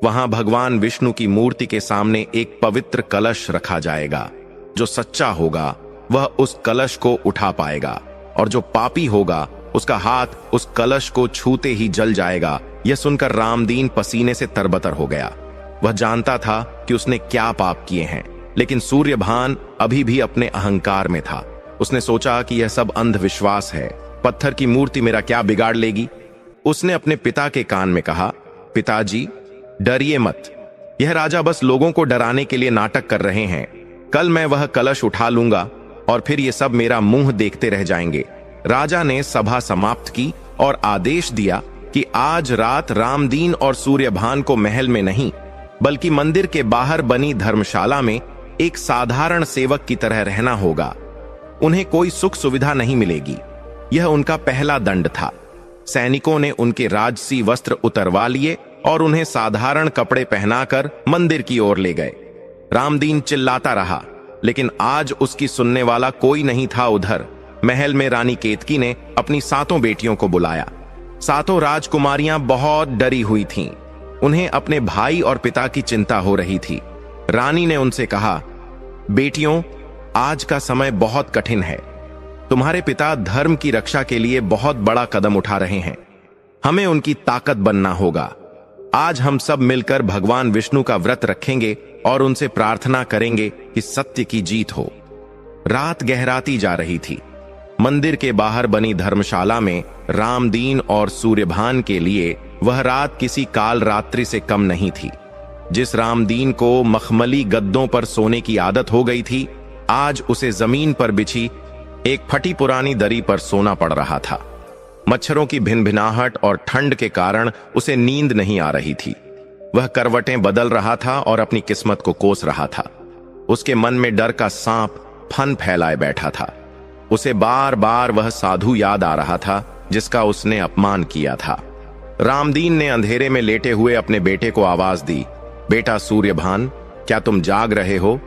वहां भगवान विष्णु की मूर्ति के सामने एक पवित्र कलश रखा जाएगा। जो सच्चा होगा वह उस कलश को उठा पाएगा, और जो पापी होगा उसका हाथ उस कलश को छूते ही जल जाएगा। यह सुनकर रामदीन पसीने से तरबतर हो गया। वह जानता था कि उसने क्या पाप किए हैं, लेकिन सूर्यभान अभी भी अपने अहंकार में था। उसने सोचा कि यह सब अंधविश्वास है। पत्थर की मूर्ति मेरा क्या बिगाड़ लेगी। उसने अपने पिता के कान में कहा, पिताजी डरिए मत, यह राजा बस लोगों को डराने के लिए नाटक कर रहे हैं। कल मैं वह कलश उठा लूंगा और फिर ये सब मेरा मुंह देखते रह जाएंगे। राजा ने सभा समाप्त की और आदेश दिया कि आज रात रामदीन और सूर्यभान को महल में नहीं, बल्कि मंदिर के बाहर बनी धर्मशाला में एक साधारण सेवक की तरह रहना होगा। उन्हें कोई सुख सुविधा नहीं मिलेगी। यह उनका पहला दंड था। सैनिकों ने उनके राजसी वस्त्र उतरवा लिए और उन्हें साधारण कपड़े पहनाकर मंदिर की ओर ले गए। रामदीन चिल्लाता रहा, लेकिन आज उसकी सुनने वाला कोई नहीं था। उधर महल में रानी केतकी ने अपनी 7 बेटियों को बुलाया। 7 राजकुमारियां बहुत डरी हुई थीं। उन्हें अपने भाई और पिता की चिंता हो रही थी। रानी ने उनसे कहा, बेटियों, आज का समय बहुत कठिन है। तुम्हारे पिता धर्म की रक्षा के लिए बहुत बड़ा कदम उठा रहे हैं। हमें उनकी ताकत बनना होगा। आज हम सब मिलकर भगवान विष्णु का व्रत रखेंगे और उनसे प्रार्थना करेंगे कि सत्य की जीत हो। रात गहराती जा रही थी। मंदिर के बाहर बनी धर्मशाला में रामदीन और सूर्यभान के लिए वह रात किसी काल रात्रि से कम नहीं थी। जिस रामदीन को मखमली गद्दों पर सोने की आदत हो गई थी, आज उसे जमीन पर बिछी एक फटी पुरानी दरी पर सोना पड़ रहा था। मच्छरों की भिनभिनाहट और ठंड के कारण उसे नींद नहीं आ रही थी। वह करवटें बदल रहा था और अपनी किस्मत को कोस रहा था। उसके मन में डर का सांप फन फैलाए बैठा था। उसे बार बार वह साधु याद आ रहा था जिसका उसने अपमान किया था। रामदीन ने अंधेरे में लेटे हुए अपने बेटे को आवाज दी, बेटा सूर्यभान, क्या तुम जाग रहे हो?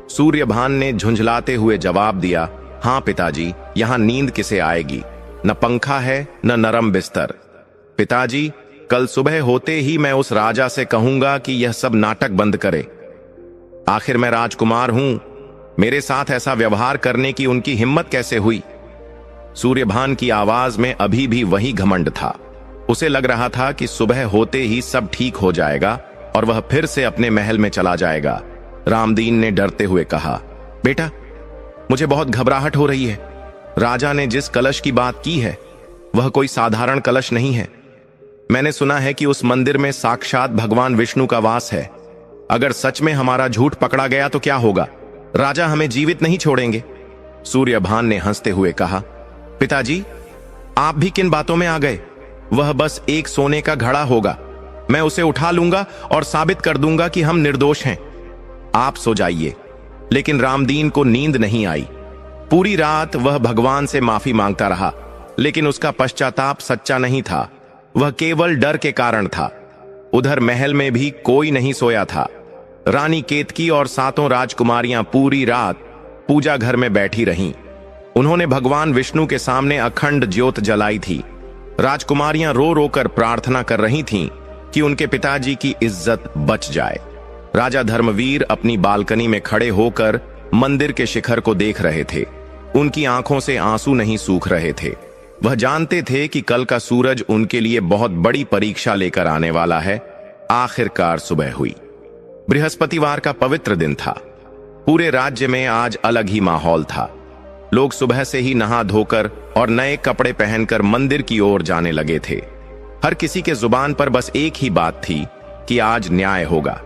सूर्यभान ने झुंझलाते हुए जवाब दिया, हाँ पिताजी, यहां नींद किसे आएगी? न पंखा है न नरम बिस्तर। पिताजी, कल सुबह होते ही मैं उस राजा से कहूंगा कि यह सब नाटक बंद करे। आखिर मैं राजकुमार हूं, मेरे साथ ऐसा व्यवहार करने की उनकी हिम्मत कैसे हुई? सूर्यभान की आवाज में अभी भी वही घमंड था। उसे लग रहा था कि सुबह होते ही सब ठीक हो जाएगा और वह फिर से अपने महल में चला जाएगा। रामदीन ने डरते हुए कहा, बेटा, मुझे बहुत घबराहट हो रही है। राजा ने जिस कलश की बात की है वह कोई साधारण कलश नहीं है। मैंने सुना है कि उस मंदिर में साक्षात भगवान विष्णु का वास है। अगर सच में हमारा झूठ पकड़ा गया तो क्या होगा? राजा हमें जीवित नहीं छोड़ेंगे। सूर्यभान ने हंसते हुए कहा, पिताजी, आप भी किन बातों में आ गए? वह बस एक सोने का घड़ा होगा। मैं उसे उठा लूंगा और साबित कर दूंगा कि हम निर्दोष हैं। आप सो जाइए। लेकिन रामदीन को नींद नहीं आई। पूरी रात वह भगवान से माफी मांगता रहा, लेकिन उसका पश्चाताप सच्चा नहीं था। वह केवल डर के कारण था। उधर महल में भी कोई नहीं सोया था। रानी केतकी और 7 राजकुमारियां पूरी रात पूजा घर में बैठी रहीं। उन्होंने भगवान विष्णु के सामने अखंड ज्योत जलाई थी। राजकुमारियां रो रो कर प्रार्थना कर रही थीं कि उनके पिताजी की इज्जत बच जाए। राजा धर्मवीर अपनी बालकनी में खड़े होकर मंदिर के शिखर को देख रहे थे। उनकी आंखों से आंसू नहीं सूख रहे थे। वह जानते थे कि कल का सूरज उनके लिए बहुत बड़ी परीक्षा लेकर आने वाला है आखिरकार सुबह हुई। बृहस्पतिवार का पवित्र दिन था। पूरे राज्य में आज अलग ही माहौल था। लोग सुबह से ही नहा धोकर और नए कपड़े पहनकर मंदिर की ओर जाने लगे थे। हर किसी के जुबान पर बस एक ही बात थी कि आज न्याय होगा।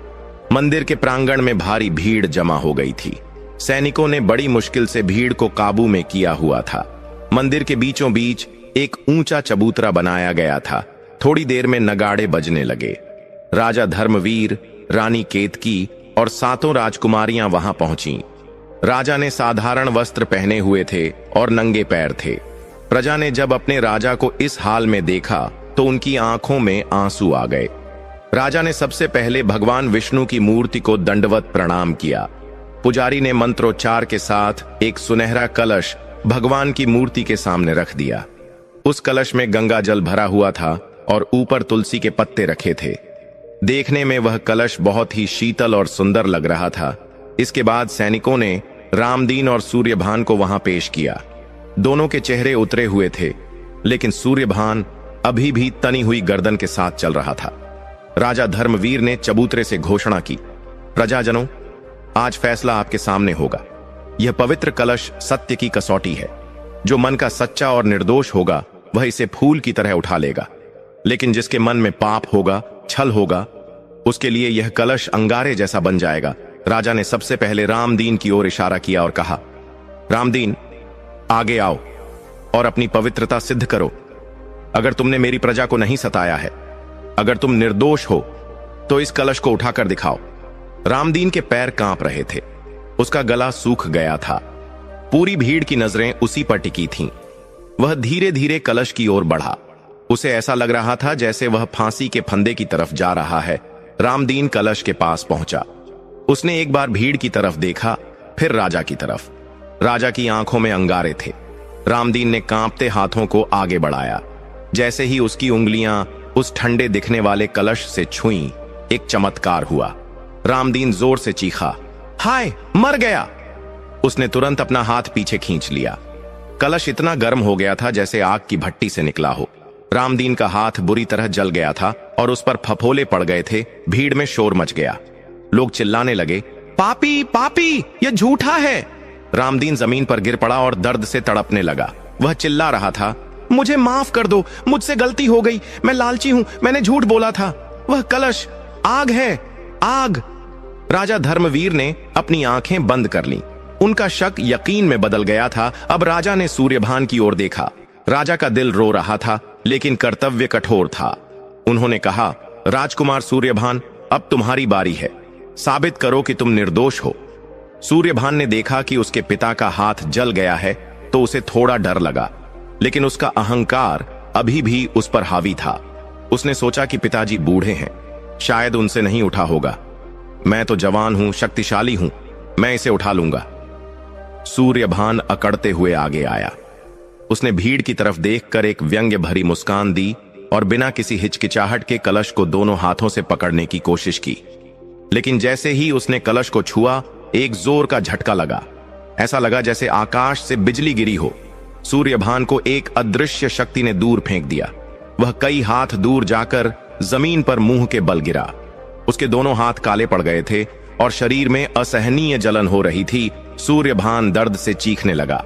मंदिर के प्रांगण में भारी भीड़ जमा हो गई थी। सैनिकों ने बड़ी मुश्किल से भीड़ को काबू में किया हुआ था। मंदिर के बीचों बीच एक ऊंचा चबूतरा बनाया गया था। थोड़ी देर में नगाड़े बजने लगे। राजा धर्मवीर, रानी केतकी और 7 राजकुमारियां वहां पहुंची। राजा ने साधारण वस्त्र पहने हुए थे और नंगे पैर थे। प्रजा ने जब अपने राजा को इस हाल में देखा तो उनकी आंखों में आंसू आ गए। राजा ने सबसे पहले भगवान विष्णु की मूर्ति को दंडवत प्रणाम किया। पुजारी ने मंत्रोच्चार के साथ एक सुनहरा कलश भगवान की मूर्ति के सामने रख दिया। उस कलश में गंगा जल भरा हुआ था और ऊपर तुलसी के पत्ते रखे थे। देखने में वह कलश बहुत ही शीतल और सुंदर लग रहा था। इसके बाद सैनिकों ने रामदीन और सूर्यभान को वहां पेश किया। दोनों के चेहरे उतरे हुए थे, लेकिन सूर्यभान अभी भी तनी हुई गर्दन के साथ चल रहा था। राजा धर्मवीर ने चबूतरे से घोषणा की, प्रजाजनों, आज फैसला आपके सामने होगा। यह पवित्र कलश सत्य की कसौटी है। जो मन का सच्चा और निर्दोष होगा वह इसे फूल की तरह उठा लेगा, लेकिन जिसके मन में पाप होगा, छल होगा, उसके लिए यह कलश अंगारे जैसा बन जाएगा। राजा ने सबसे पहले रामदीन की ओर इशारा किया और कहा, रामदीन, आगे आओ और अपनी पवित्रता सिद्ध करो। अगर तुमने मेरी प्रजा को नहीं सताया है, अगर तुम निर्दोष हो, तो इस कलश को उठाकर दिखाओ। रामदीन के पैर कांप रहे थे। उसका गला सूख गया था। पूरी भीड़ की नजरें उसी पर टिकी थीं। वह धीरे धीरे कलश की ओर बढ़ा। उसे ऐसा लग रहा था जैसे वह फांसी के फंदे की तरफ जा रहा है। रामदीन कलश के पास पहुंचा। उसने एक बार भीड़ की तरफ देखा, फिर राजा की तरफ। राजा की आंखों में अंगारे थे। रामदीन ने कांपते हाथों को आगे बढ़ाया। जैसे ही उसकी उंगलियां उस ठंडे दिखने वाले कलश से छुईं, एक चमत्कार हुआ। रामदीन जोर से चीखा, हाय, मर गया। उसने तुरंत अपना हाथ पीछे खींच लिया। कलश इतना गर्म हो गया था जैसे आग की भट्टी से निकला हो। रामदीन का हाथ बुरी तरह जल गया था और उस पर फफोले पड़ गए थे। भीड़ में शोर मच गया। लोग चिल्लाने लगे, पापी, पापी, यह झूठा है। रामदीन जमीन पर गिर पड़ा और दर्द से तड़पने लगा। वह चिल्ला रहा था, मुझे माफ कर दो, मुझसे गलती हो गई, मैं लालची हूं, मैंने झूठ बोला था। वह कलश आग है, आग। राजा धर्मवीर ने अपनी आंखें बंद कर लीं। उनका शक यकीन में बदल गया था। अब राजा ने सूर्यभान की ओर देखा। राजा का दिल रो रहा था, लेकिन कर्तव्य कठोर था। उन्होंने कहा, राजकुमार सूर्यभान, अब तुम्हारी बारी है। साबित करो कि तुम निर्दोष हो। सूर्यभान ने देखा कि उसके पिता का हाथ जल गया है तो उसे थोड़ा डर लगा, लेकिन उसका अहंकार अभी भी उस पर हावी था। उसने सोचा कि पिताजी बूढ़े हैं, शायद उनसे नहीं उठा होगा। मैं तो जवान हूं, शक्तिशाली हूं, मैं इसे उठा लूंगा। सूर्यभान अकड़ते हुए आगे आया। उसने भीड़ की तरफ देखकर एक व्यंग्य भरी मुस्कान दी और बिना किसी हिचकिचाहट के कलश को दोनों हाथों से पकड़ने की कोशिश की। लेकिन जैसे ही उसने कलश को छुआ, एक जोर का झटका लगा। ऐसा लगा जैसे आकाश से बिजली गिरी हो। सूर्यभान को एक अदृश्य शक्ति ने दूर फेंक दिया। वह कई हाथ दूर जाकर जमीन पर मुंह के बल गिरा। उसके दोनों हाथ काले पड़ गए थे और शरीर में असहनीय जलन हो रही थी। सूर्यभान दर्द से चीखने लगा,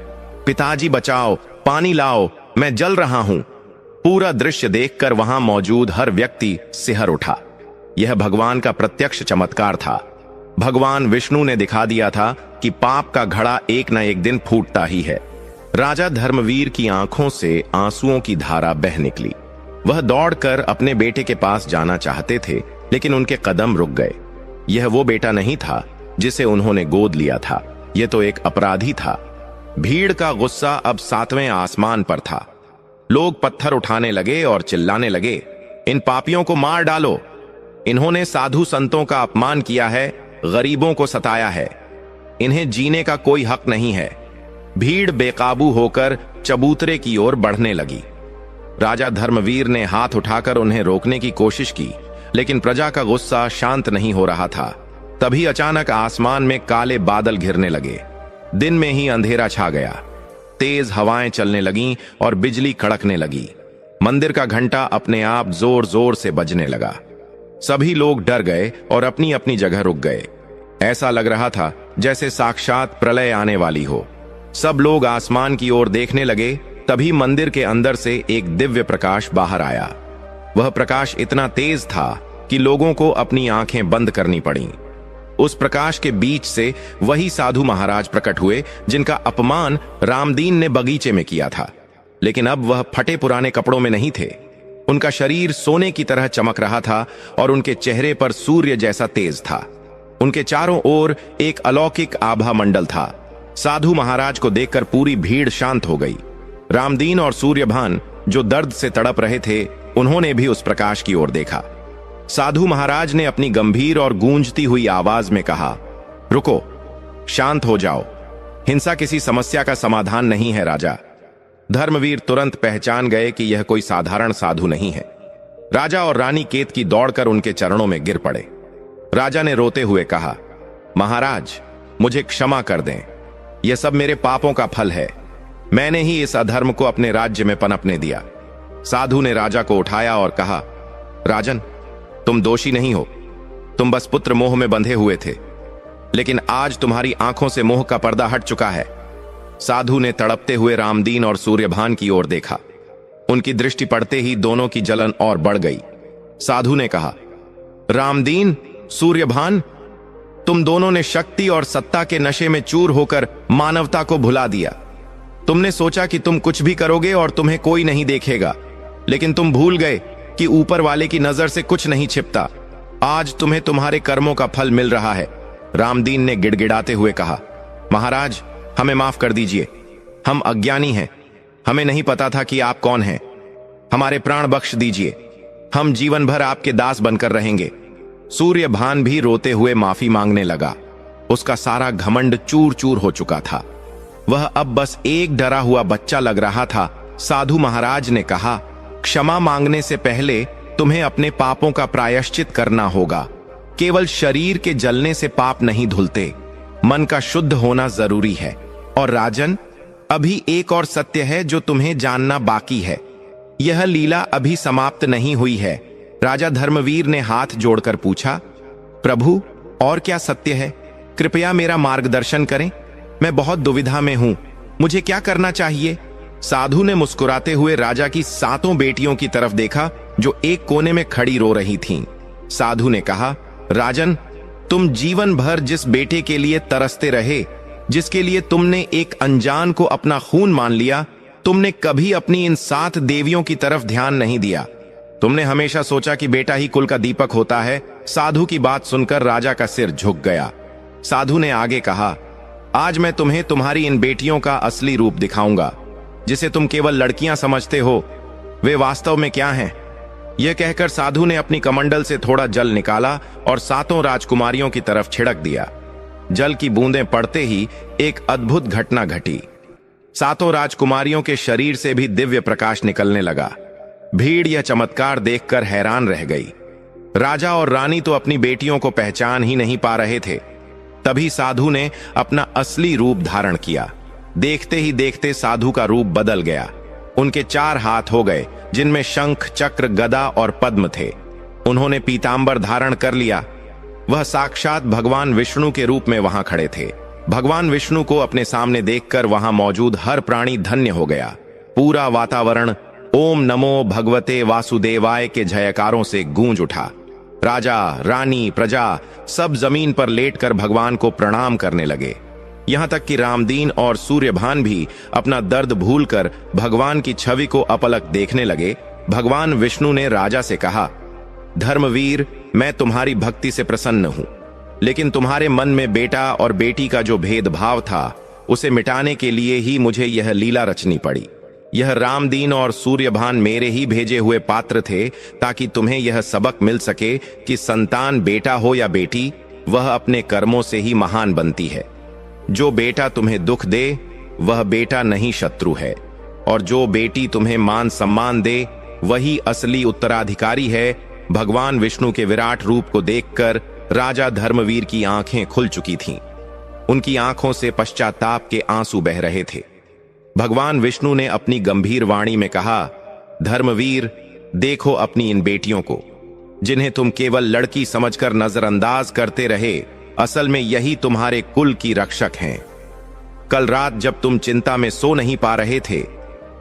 पिताजी बचाओ, पानी लाओ, मैं जल रहा हूं। पूरा दृश्य देखकर वहां मौजूद हर व्यक्ति सिहर उठा। यह भगवान का प्रत्यक्ष चमत्कार था। भगवान विष्णु ने दिखा दिया था कि पाप का घड़ा एक न एक दिन फूटता ही है। राजा धर्मवीर की आंखों से आंसुओं की धारा बह निकली। वह दौड़कर अपने बेटे के पास जाना चाहते थे, लेकिन उनके कदम रुक गए। यह वो बेटा नहीं था जिसे उन्होंने गोद लिया था। यह तो एक अपराधी था। भीड़ का गुस्सा अब 7वें आसमान पर था। लोग पत्थर उठाने लगे और चिल्लाने लगे, इन पापियों को मार डालो। इन्होंने साधु संतों का अपमान किया है, गरीबों को सताया है। इन्हें जीने का कोई हक नहीं है। भीड़ बेकाबू होकर चबूतरे की ओर बढ़ने लगी। राजा धर्मवीर ने हाथ उठाकर उन्हें रोकने की कोशिश की, लेकिन प्रजा का गुस्सा शांत नहीं हो रहा था। तभी अचानक आसमान में काले बादल घिरने लगे। दिन में ही अंधेरा छा गया। तेज हवाएं चलने लगीं और बिजली कड़कने लगी। मंदिर का घंटा अपने आप जोर जोर से बजने लगा। सभी लोग डर गए और अपनी अपनी जगह रुक गए। ऐसा लग रहा था जैसे साक्षात प्रलय आने वाली हो। सब लोग आसमान की ओर देखने लगे। तभी मंदिर के अंदर से एक दिव्य प्रकाश बाहर आया। वह प्रकाश इतना तेज था कि लोगों को अपनी आंखें बंद करनी पड़ी। उस प्रकाश के बीच से वही साधु महाराज प्रकट हुए जिनका अपमान रामदीन ने बगीचे में किया था। लेकिन अब वह फटे पुराने कपड़ों में नहीं थे। उनका शरीर सोने की तरह चमक रहा था और उनके चेहरे पर सूर्य जैसा तेज था। उनके चारों ओर एक अलौकिक आभा मंडल था। साधु महाराज को देखकर पूरी भीड़ शांत हो गई। रामदीन और सूर्यभान जो दर्द से तड़प रहे थे, उन्होंने भी उस प्रकाश की ओर देखा। साधु महाराज ने अपनी गंभीर और गूंजती हुई आवाज में कहा, रुको, शांत हो जाओ। हिंसा किसी समस्या का समाधान नहीं है राजा। धर्मवीर तुरंत पहचान गए कि यह कोई साधारण साधु नहीं है। राजा और रानी केतकी दौड़कर उनके चरणों में गिर पड़े। राजा ने रोते हुए कहा, महाराज, मुझे क्षमा कर दें। यह सब मेरे पापों का फल है। मैंने ही इस अधर्म को अपने राज्य में पनपने दिया। साधु ने राजा को उठाया और कहा, राजन, तुम दोषी नहीं हो। तुम बस पुत्र मोह में बंधे हुए थे, लेकिन आज तुम्हारी आंखों से मोह का पर्दा हट चुका है। साधु ने तड़पते हुए रामदीन और सूर्यभान की ओर देखा। उनकी दृष्टि पड़ते ही दोनों की जलन और बढ़ गई। साधु ने कहा, रामदीन, सूर्यभान, तुम दोनों ने शक्ति और सत्ता के नशे में चूर होकर मानवता को भुला दिया। तुमने सोचा कि तुम कुछ भी करोगे और तुम्हें कोई नहीं देखेगा, लेकिन तुम भूल गए कि ऊपर वाले की नजर से कुछ नहीं छिपता। आज तुम्हें तुम्हारे कर्मों का फल मिल रहा है। रामदीन ने गिड़गिड़ाते हुए कहा, महाराज, हमें माफ कर दीजिए। हम अज्ञानी हैं। हमें नहीं पता था कि आप कौन हैं। हमारे प्राण बख्श दीजिए। हम जीवन भर आपके दास बनकर रहेंगे। सूर्यभान भी रोते हुए माफी मांगने लगा। उसका सारा घमंड चूर चूर हो चुका था। वह अब बस एक डरा हुआ बच्चा लग रहा था। साधु महाराज ने कहा, क्षमा मांगने से पहले तुम्हें अपने पापों का प्रायश्चित करना होगा। केवल शरीर के जलने से पाप नहीं धुलते, मन का शुद्ध होना जरूरी है। और राजन, अभी एक और सत्य है जो तुम्हें जानना बाकी है। यह लीला अभी समाप्त नहीं हुई है। राजा धर्मवीर ने हाथ जोड़कर पूछा, प्रभु, और क्या सत्य है? कृपया मेरा मार्गदर्शन करें। मैं बहुत दुविधा में हूं। मुझे क्या करना चाहिए? साधु ने मुस्कुराते हुए राजा की 7 बेटियों की तरफ देखा जो एक कोने में खड़ी रो रही थीं। साधु ने कहा, राजन, तुम जीवन भर जिस बेटे के लिए तरसते रहे, जिसके लिए तुमने एक अनजान को अपना खून मान लिया, तुमने कभी अपनी इन 7 देवियों की तरफ ध्यान नहीं दिया। तुमने हमेशा सोचा कि बेटा ही कुल का दीपक होता है। साधु की बात सुनकर राजा का सिर झुक गया। साधु ने आगे कहा, आज मैं तुम्हें तुम्हारी इन बेटियों का असली रूप दिखाऊंगा। जिसे तुम केवल लड़कियां समझते हो, वे वास्तव में क्या हैं? यह कहकर साधु ने अपनी कमंडल से थोड़ा जल निकाला और 7 राजकुमारियों की तरफ छिड़क दिया। जल की बूंदें पड़ते ही एक अद्भुत घटना घटी। 7 राजकुमारियों के शरीर से भी दिव्य प्रकाश निकलने लगा। भीड़ यह चमत्कार देखकर हैरान रह गई। राजा और रानी तो अपनी बेटियों को पहचान ही नहीं पा रहे थे। तभी साधु ने अपना असली रूप धारण किया। देखते ही देखते साधु का रूप बदल गया। उनके 4 हाथ हो गए, जिनमें शंख, चक्र, गदा और पद्म थे। उन्होंने पीतांबर धारण कर लिया। वह साक्षात भगवान विष्णु के रूप में वहां खड़े थे। भगवान विष्णु को अपने सामने देखकर वहां मौजूद हर प्राणी धन्य हो गया। पूरा वातावरण ओम नमो भगवते वासुदेवाय के जयकारों से गूंज उठा। राजा, रानी, प्रजा सब जमीन पर लेटकर भगवान को प्रणाम करने लगे। यहां तक कि रामदीन और सूर्यभान भी अपना दर्द भूलकर भगवान की छवि को अपलक देखने लगे। भगवान विष्णु ने राजा से कहा, धर्मवीर, मैं तुम्हारी भक्ति से प्रसन्न हूं, लेकिन तुम्हारे मन में बेटा और बेटी का जो भेदभाव था, उसे मिटाने के लिए ही मुझे यह लीला रचनी पड़ी। यह रामदीन और सूर्यभान मेरे ही भेजे हुए पात्र थे, ताकि तुम्हें यह सबक मिल सके कि संतान बेटा हो या बेटी, वह अपने कर्मों से ही महान बनती है। जो बेटा तुम्हें दुख दे, वह बेटा नहीं शत्रु है, और जो बेटी तुम्हें मान सम्मान दे, वही असली उत्तराधिकारी है। भगवान विष्णु के विराट रूप को देखकर राजा धर्मवीर की आंखें खुल चुकी थीं। उनकी आंखों से पश्चाताप के आंसू बह रहे थे। भगवान विष्णु ने अपनी गंभीर वाणी में कहा, धर्मवीर, देखो अपनी इन बेटियों को। जिन्हें तुम केवल लड़की समझकर नजरअंदाज करते रहे, असल में यही तुम्हारे कुल की रक्षक हैं। कल रात जब तुम चिंता में सो नहीं पा रहे थे,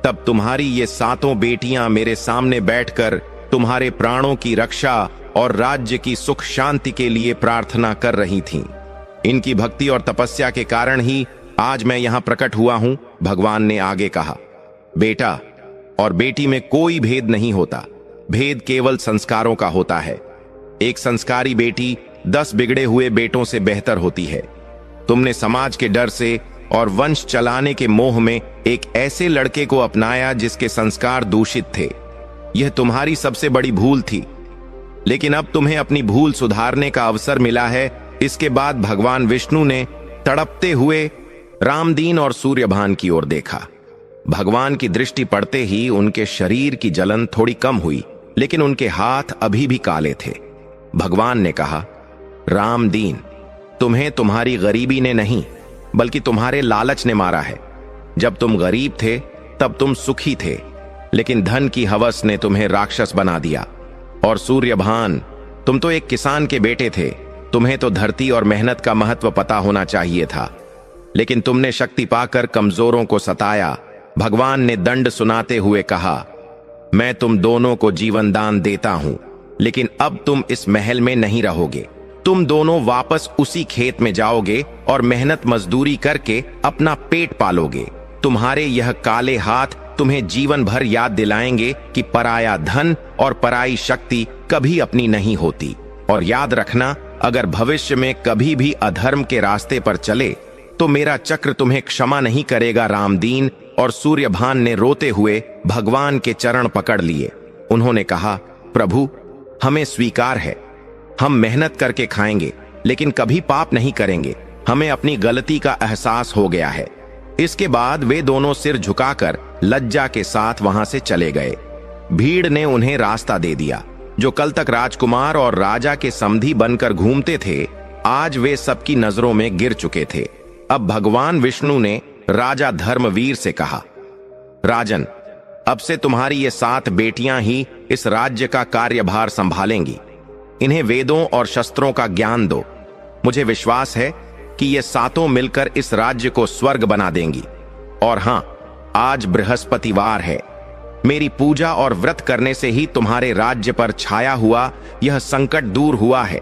तब तुम्हारी ये 7 बेटियां मेरे सामने बैठकर तुम्हारे प्राणों की रक्षा और राज्य की सुख शांति के लिए प्रार्थना कर रही थीं। इनकी भक्ति और तपस्या के कारण ही आज मैं यहां प्रकट हुआ हूं। भगवान ने आगे कहा, बेटा और बेटी में कोई भेद नहीं होता, भेद केवल संस्कारों का होता है। एक संस्कारी बेटी 10 बिगड़े हुए बेटों से बेहतर होती है। तुमने समाज के डर से और वंश चलाने के मोह में एक ऐसे लड़के को अपनाया जिसके संस्कार दूषित थे। यह तुम्हारी सबसे बड़ी भूल थी, लेकिन अब तुम्हें अपनी भूल सुधारने का अवसर मिला है। इसके बाद भगवान विष्णु ने तड़पते हुए रामदीन और सूर्यभान की ओर देखा। भगवान की दृष्टि पड़ते ही उनके शरीर की जलन थोड़ी कम हुई, लेकिन उनके हाथ अभी भी काले थे। भगवान ने कहा, रामदीन, तुम्हें तुम्हारी गरीबी ने नहीं बल्कि तुम्हारे लालच ने मारा है। जब तुम गरीब थे तब तुम सुखी थे, लेकिन धन की हवस ने तुम्हें राक्षस बना दिया। और सूर्यभान, तुम तो एक किसान के बेटे थे, तुम्हें तो धरती और मेहनत का महत्व पता होना चाहिए था, लेकिन तुमने शक्ति पाकर कमजोरों को सताया। भगवान ने दंड सुनाते हुए कहा, मैं तुम दोनों को जीवन दान देता हूं, लेकिन अब तुम इस महल में नहीं रहोगे। तुम दोनों वापस उसी खेत में जाओगे और मेहनत मजदूरी करके अपना पेट पालोगे। तुम्हारे यह काले हाथ तुम्हें जीवन भर याद दिलाएंगे कि पराया धन और पराई शक्ति कभी अपनी नहीं होती। और याद रखना, अगर भविष्य में कभी भी अधर्म के रास्ते पर चले तो मेरा चक्र तुम्हें क्षमा नहीं करेगा। रामदीन और सूर्यभान ने रोते हुए भगवान के चरण पकड़ लिए। उन्होंने कहा, प्रभु, हमें स्वीकार है, हम मेहनत करके खाएंगे लेकिन कभी पाप नहीं करेंगे। हमें अपनी गलती का एहसास हो गया है। इसके बाद वे दोनों सिर झुकाकर लज्जा के साथ वहां से चले गए। भीड़ ने उन्हें रास्ता दे दिया। जो कल तक राजकुमार और राजा के समधी बनकर घूमते थे, आज वे सबकी नजरों में गिर चुके थे। अब भगवान विष्णु ने राजा धर्मवीर से कहा, राजन, अब से तुम्हारी ये 7 बेटियां ही इस राज्य का कार्यभार संभालेंगी। इन्हें वेदों और शस्त्रों का ज्ञान दो। मुझे विश्वास है कि ये 7 मिलकर इस राज्य को स्वर्ग बना देंगी। और हां, आज बृहस्पतिवार है। मेरी पूजा और व्रत करने से ही तुम्हारे राज्य पर छाया हुआ यह संकट दूर हुआ है।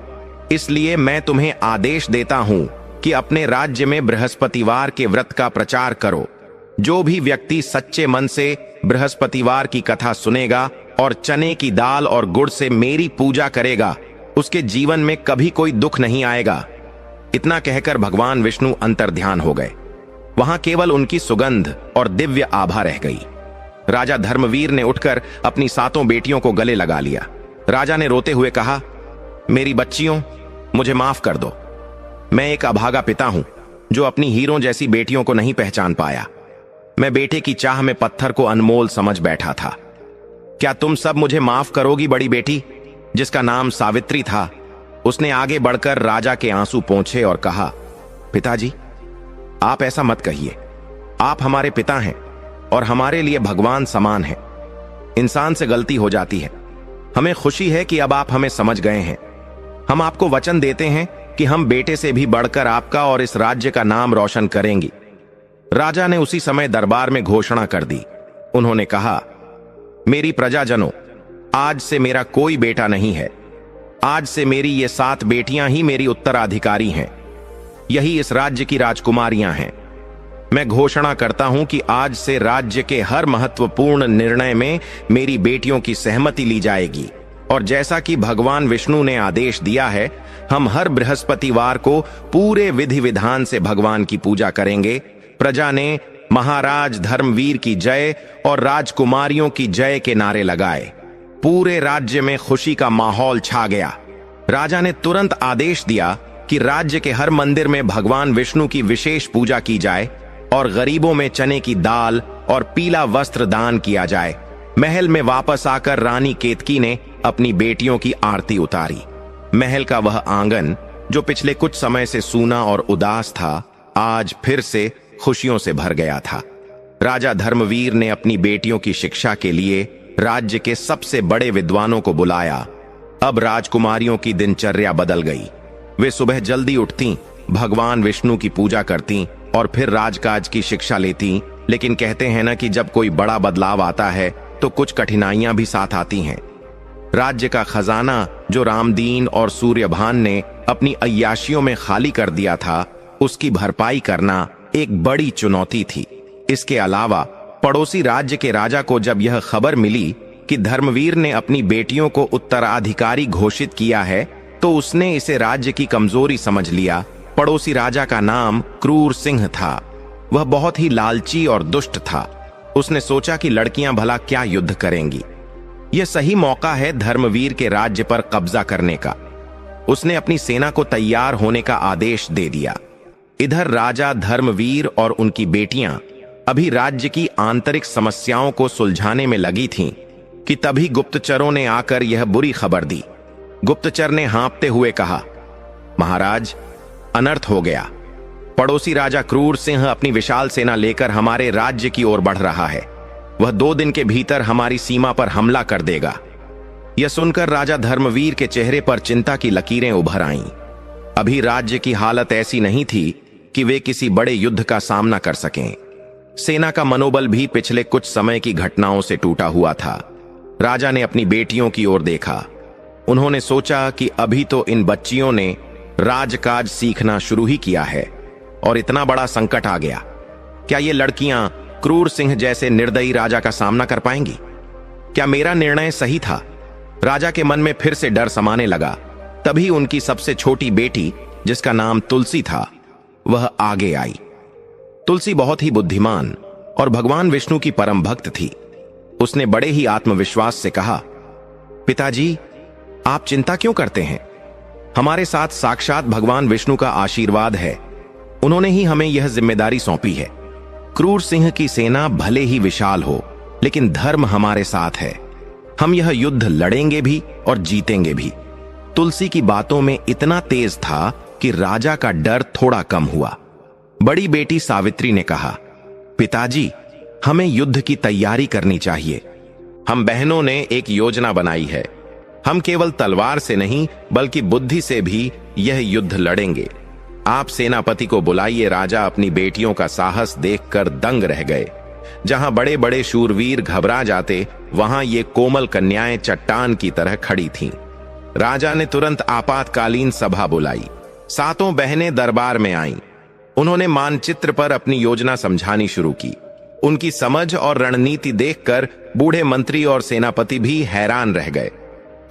इसलिए मैं तुम्हें आदेश देता हूं कि अपने राज्य में बृहस्पतिवार के व्रत का प्रचार करो। जो भी व्यक्ति सच्चे मन से बृहस्पतिवार की कथा सुनेगा और चने की दाल और गुड़ से मेरी पूजा करेगा, उसके जीवन में कभी कोई दुख नहीं आएगा। इतना कहकर भगवान विष्णु अंतर्ध्यान हो गए। वहां केवल उनकी सुगंध और दिव्य आभा रह गई। राजा धर्मवीर ने उठकर अपनी 7 बेटियों को गले लगा लिया। राजा ने रोते हुए कहा, मेरी बच्चियों, मुझे माफ कर दो। मैं एक अभागा पिता हूं जो अपनी हीरों जैसी बेटियों को नहीं पहचान पाया। मैं बेटे की चाह में पत्थर को अनमोल समझ बैठा था। क्या तुम सब मुझे माफ करोगी? बड़ी बेटी, जिसका नाम सावित्री था, उसने आगे बढ़कर राजा के आंसू पोंछे और कहा, पिताजी, आप ऐसा मत कहिए। आप हमारे पिता हैं और हमारे लिए भगवान समान हैं। इंसान से गलती हो जाती है। हमें खुशी है कि अब आप हमें समझ गए हैं। हम आपको वचन देते हैं कि हम बेटे से भी बढ़कर आपका और इस राज्य का नाम रोशन करेंगी। राजा ने उसी समय दरबार में घोषणा कर दी। उन्होंने कहा, मेरी प्रजाजनों, आज से मेरा कोई बेटा नहीं है। आज से मेरी ये 7 बेटियां ही मेरी उत्तराधिकारी हैं। यही इस राज्य की राजकुमारियां हैं। मैं घोषणा करता हूं कि आज से राज्य के हर महत्वपूर्ण निर्णय में मेरी बेटियों की सहमति ली जाएगी। और जैसा कि भगवान विष्णु ने आदेश दिया है, हम हर बृहस्पतिवार को पूरे विधि विधान से भगवान की पूजा करेंगे। प्रजा ने महाराज धर्मवीर की जय और राजकुमारियों की जय के नारे लगाए। पूरे राज्य में खुशी का माहौल छा गया। राजा ने तुरंत आदेश दिया कि राज्य के हर मंदिर में भगवान विष्णु की विशेष पूजा की जाए और गरीबों में चने की दाल और पीला वस्त्र दान किया जाए। महल में वापस आकर रानी केतकी ने अपनी बेटियों की आरती उतारी। महल का वह आंगन जो पिछले कुछ समय से सूना और उदास था, आज फिर से खुशियों से भर गया था। राजा धर्मवीर ने अपनी बेटियों की शिक्षा के लिए राज्य के सबसे बड़े विद्वानों को बुलाया। अब राजकुमारियों की दिनचर्या बदल गई। वे सुबह जल्दी उठती, भगवान विष्णु की पूजा करती और फिर राजकाज की शिक्षा लेती। लेकिन कहते हैं ना कि जब कोई बड़ा बदलाव आता है तो कुछ कठिनाइयां भी साथ आती हैं। राज्य का खजाना जो रामदीन और सूर्यभान ने अपनी अय्याशियों में खाली कर दिया था, उसकी भरपाई करना एक बड़ी चुनौती थी। इसके अलावा पड़ोसी राज्य के राजा को जब यह खबर मिली कि धर्मवीर ने अपनी बेटियों को उत्तराधिकारी घोषित किया है, तो उसने इसे राज्य की कमजोरी समझ लिया। पड़ोसी राजा का नाम क्रूर सिंह था। वह बहुत ही लालची और दुष्ट था। उसने सोचा कि लड़कियां भला क्या युद्ध करेंगी, यह सही मौका है धर्मवीर के राज्य पर कब्जा करने का। उसने अपनी सेना को तैयार होने का आदेश दे दिया। इधर राजा धर्मवीर और उनकी बेटियां अभी राज्य की आंतरिक समस्याओं को सुलझाने में लगी थीं कि तभी गुप्तचरों ने आकर यह बुरी खबर दी। गुप्तचर ने हाँफते हुए कहा, महाराज, अनर्थ हो गया। पड़ोसी राजा क्रूर सिंह अपनी विशाल सेना लेकर हमारे राज्य की ओर बढ़ रहा है। वह 2 दिन के भीतर हमारी सीमा पर हमला कर देगा। यह सुनकर राजा धर्मवीर के चेहरे पर चिंता की लकीरें उभर आईं। अभी राज्य की हालत ऐसी नहीं थी कि वे किसी बड़े युद्ध का सामना कर सकें। सेना का मनोबल भी पिछले कुछ समय की घटनाओं से टूटा हुआ था। राजा ने अपनी बेटियों की ओर देखा। उन्होंने सोचा कि अभी तो इन बच्चियों ने राजकाज सीखना शुरू ही किया है और इतना बड़ा संकट आ गया। क्या ये लड़कियां क्रूर सिंह जैसे निर्दयी राजा का सामना कर पाएंगी? क्या मेरा निर्णय सही था? राजा के मन में फिर से डर समाने लगा। तभी उनकी सबसे छोटी बेटी, जिसका नाम तुलसी था, वह आगे आई। तुलसी बहुत ही बुद्धिमान और भगवान विष्णु की परम भक्त थी। उसने बड़े ही आत्मविश्वास से कहा, पिताजी, आप चिंता क्यों करते हैं? हमारे साथ साक्षात भगवान विष्णु का आशीर्वाद है। उन्होंने ही हमें यह जिम्मेदारी सौंपी है। क्रूर सिंह की सेना भले ही विशाल हो, लेकिन धर्म हमारे साथ है। हम यह युद्ध लड़ेंगे भी और जीतेंगे भी। तुलसी की बातों में इतना तेज था कि राजा का डर थोड़ा कम हुआ। बड़ी बेटी सावित्री ने कहा, पिताजी, हमें युद्ध की तैयारी करनी चाहिए। हम बहनों ने एक योजना बनाई है। हम केवल तलवार से नहीं बल्कि बुद्धि से भी यह युद्ध लड़ेंगे। आप सेनापति को बुलाइए। राजा अपनी बेटियों का साहस देखकर दंग रह गए। जहां बड़े बड़े शूरवीर घबरा जाते, वहां ये कोमल कन्याएं चट्टान की तरह खड़ी थीं। राजा ने तुरंत आपातकालीन सभा बुलाई। 7 बहनें दरबार में आईं। उन्होंने मानचित्र पर अपनी योजना समझानी शुरू की। उनकी समझ और रणनीति देखकर बूढ़े मंत्री और सेनापति भी हैरान रह गए।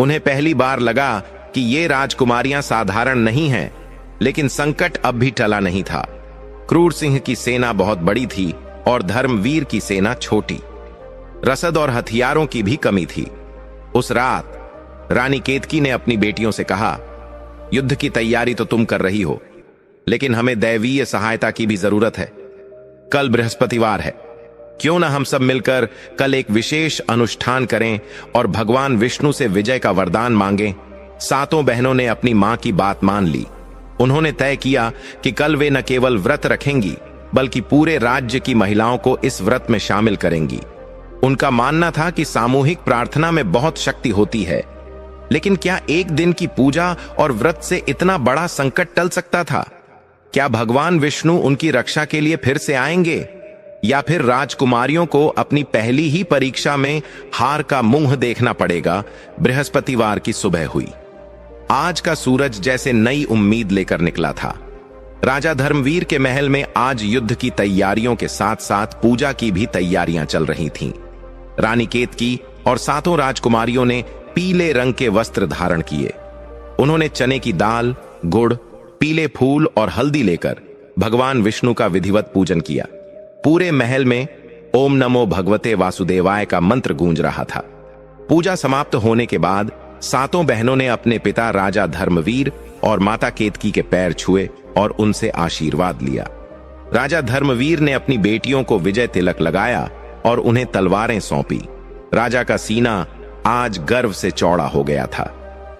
उन्हें पहली बार लगा कि ये राजकुमारियां साधारण नहीं हैं, लेकिन संकट अब भी टला नहीं था। क्रूर सिंह की सेना बहुत बड़ी थी और धर्मवीर की सेना छोटी। रसद और हथियारों की भी कमी थी। उस रात रानी केतकी ने अपनी बेटियों से कहा, युद्ध की तैयारी तो तुम कर रही हो, लेकिन हमें दैवीय सहायता की भी जरूरत है। कल बृहस्पतिवार है, क्यों ना हम सब मिलकर कल एक विशेष अनुष्ठान करें और भगवान विष्णु से विजय का वरदान मांगें। 7 बहनों ने अपनी मां की बात मान ली। उन्होंने तय किया कि कल वे न केवल व्रत रखेंगी, बल्कि पूरे राज्य की महिलाओं को इस व्रत में शामिल करेंगी। उनका मानना था कि सामूहिक प्रार्थना में बहुत शक्ति होती है। लेकिन क्या एक दिन की पूजा और व्रत से इतना बड़ा संकट टल सकता था? क्या भगवान विष्णु उनकी रक्षा के लिए फिर से आएंगे, या फिर राजकुमारियों को अपनी पहली ही परीक्षा में हार का मुंह देखना पड़ेगा? बृहस्पतिवार की सुबह हुई। आज का सूरज जैसे नई उम्मीद लेकर निकला था। राजा धर्मवीर के महल में आज युद्ध की तैयारियों के साथ साथ पूजा की भी तैयारियां चल रही थीं। रानी केतकी और 7 राजकुमारियों ने पीले रंग के वस्त्र धारण किए। उन्होंने चने की दाल, गुड़, पीले फूल और हल्दी लेकर भगवान विष्णु का विधिवत पूजन किया। पूरे महल में ओम नमो भगवते वासुदेवाय का मंत्र गूंज रहा था। पूजा समाप्त होने के बाद 7 बहनों ने अपने पिता राजा धर्मवीर और माता केतकी के पैर छुए और उनसे आशीर्वाद लिया। राजा धर्मवीर ने अपनी बेटियों को विजय तिलक लगाया और उन्हें तलवारें सौंपी। राजा का सीना आज गर्व से चौड़ा हो गया था।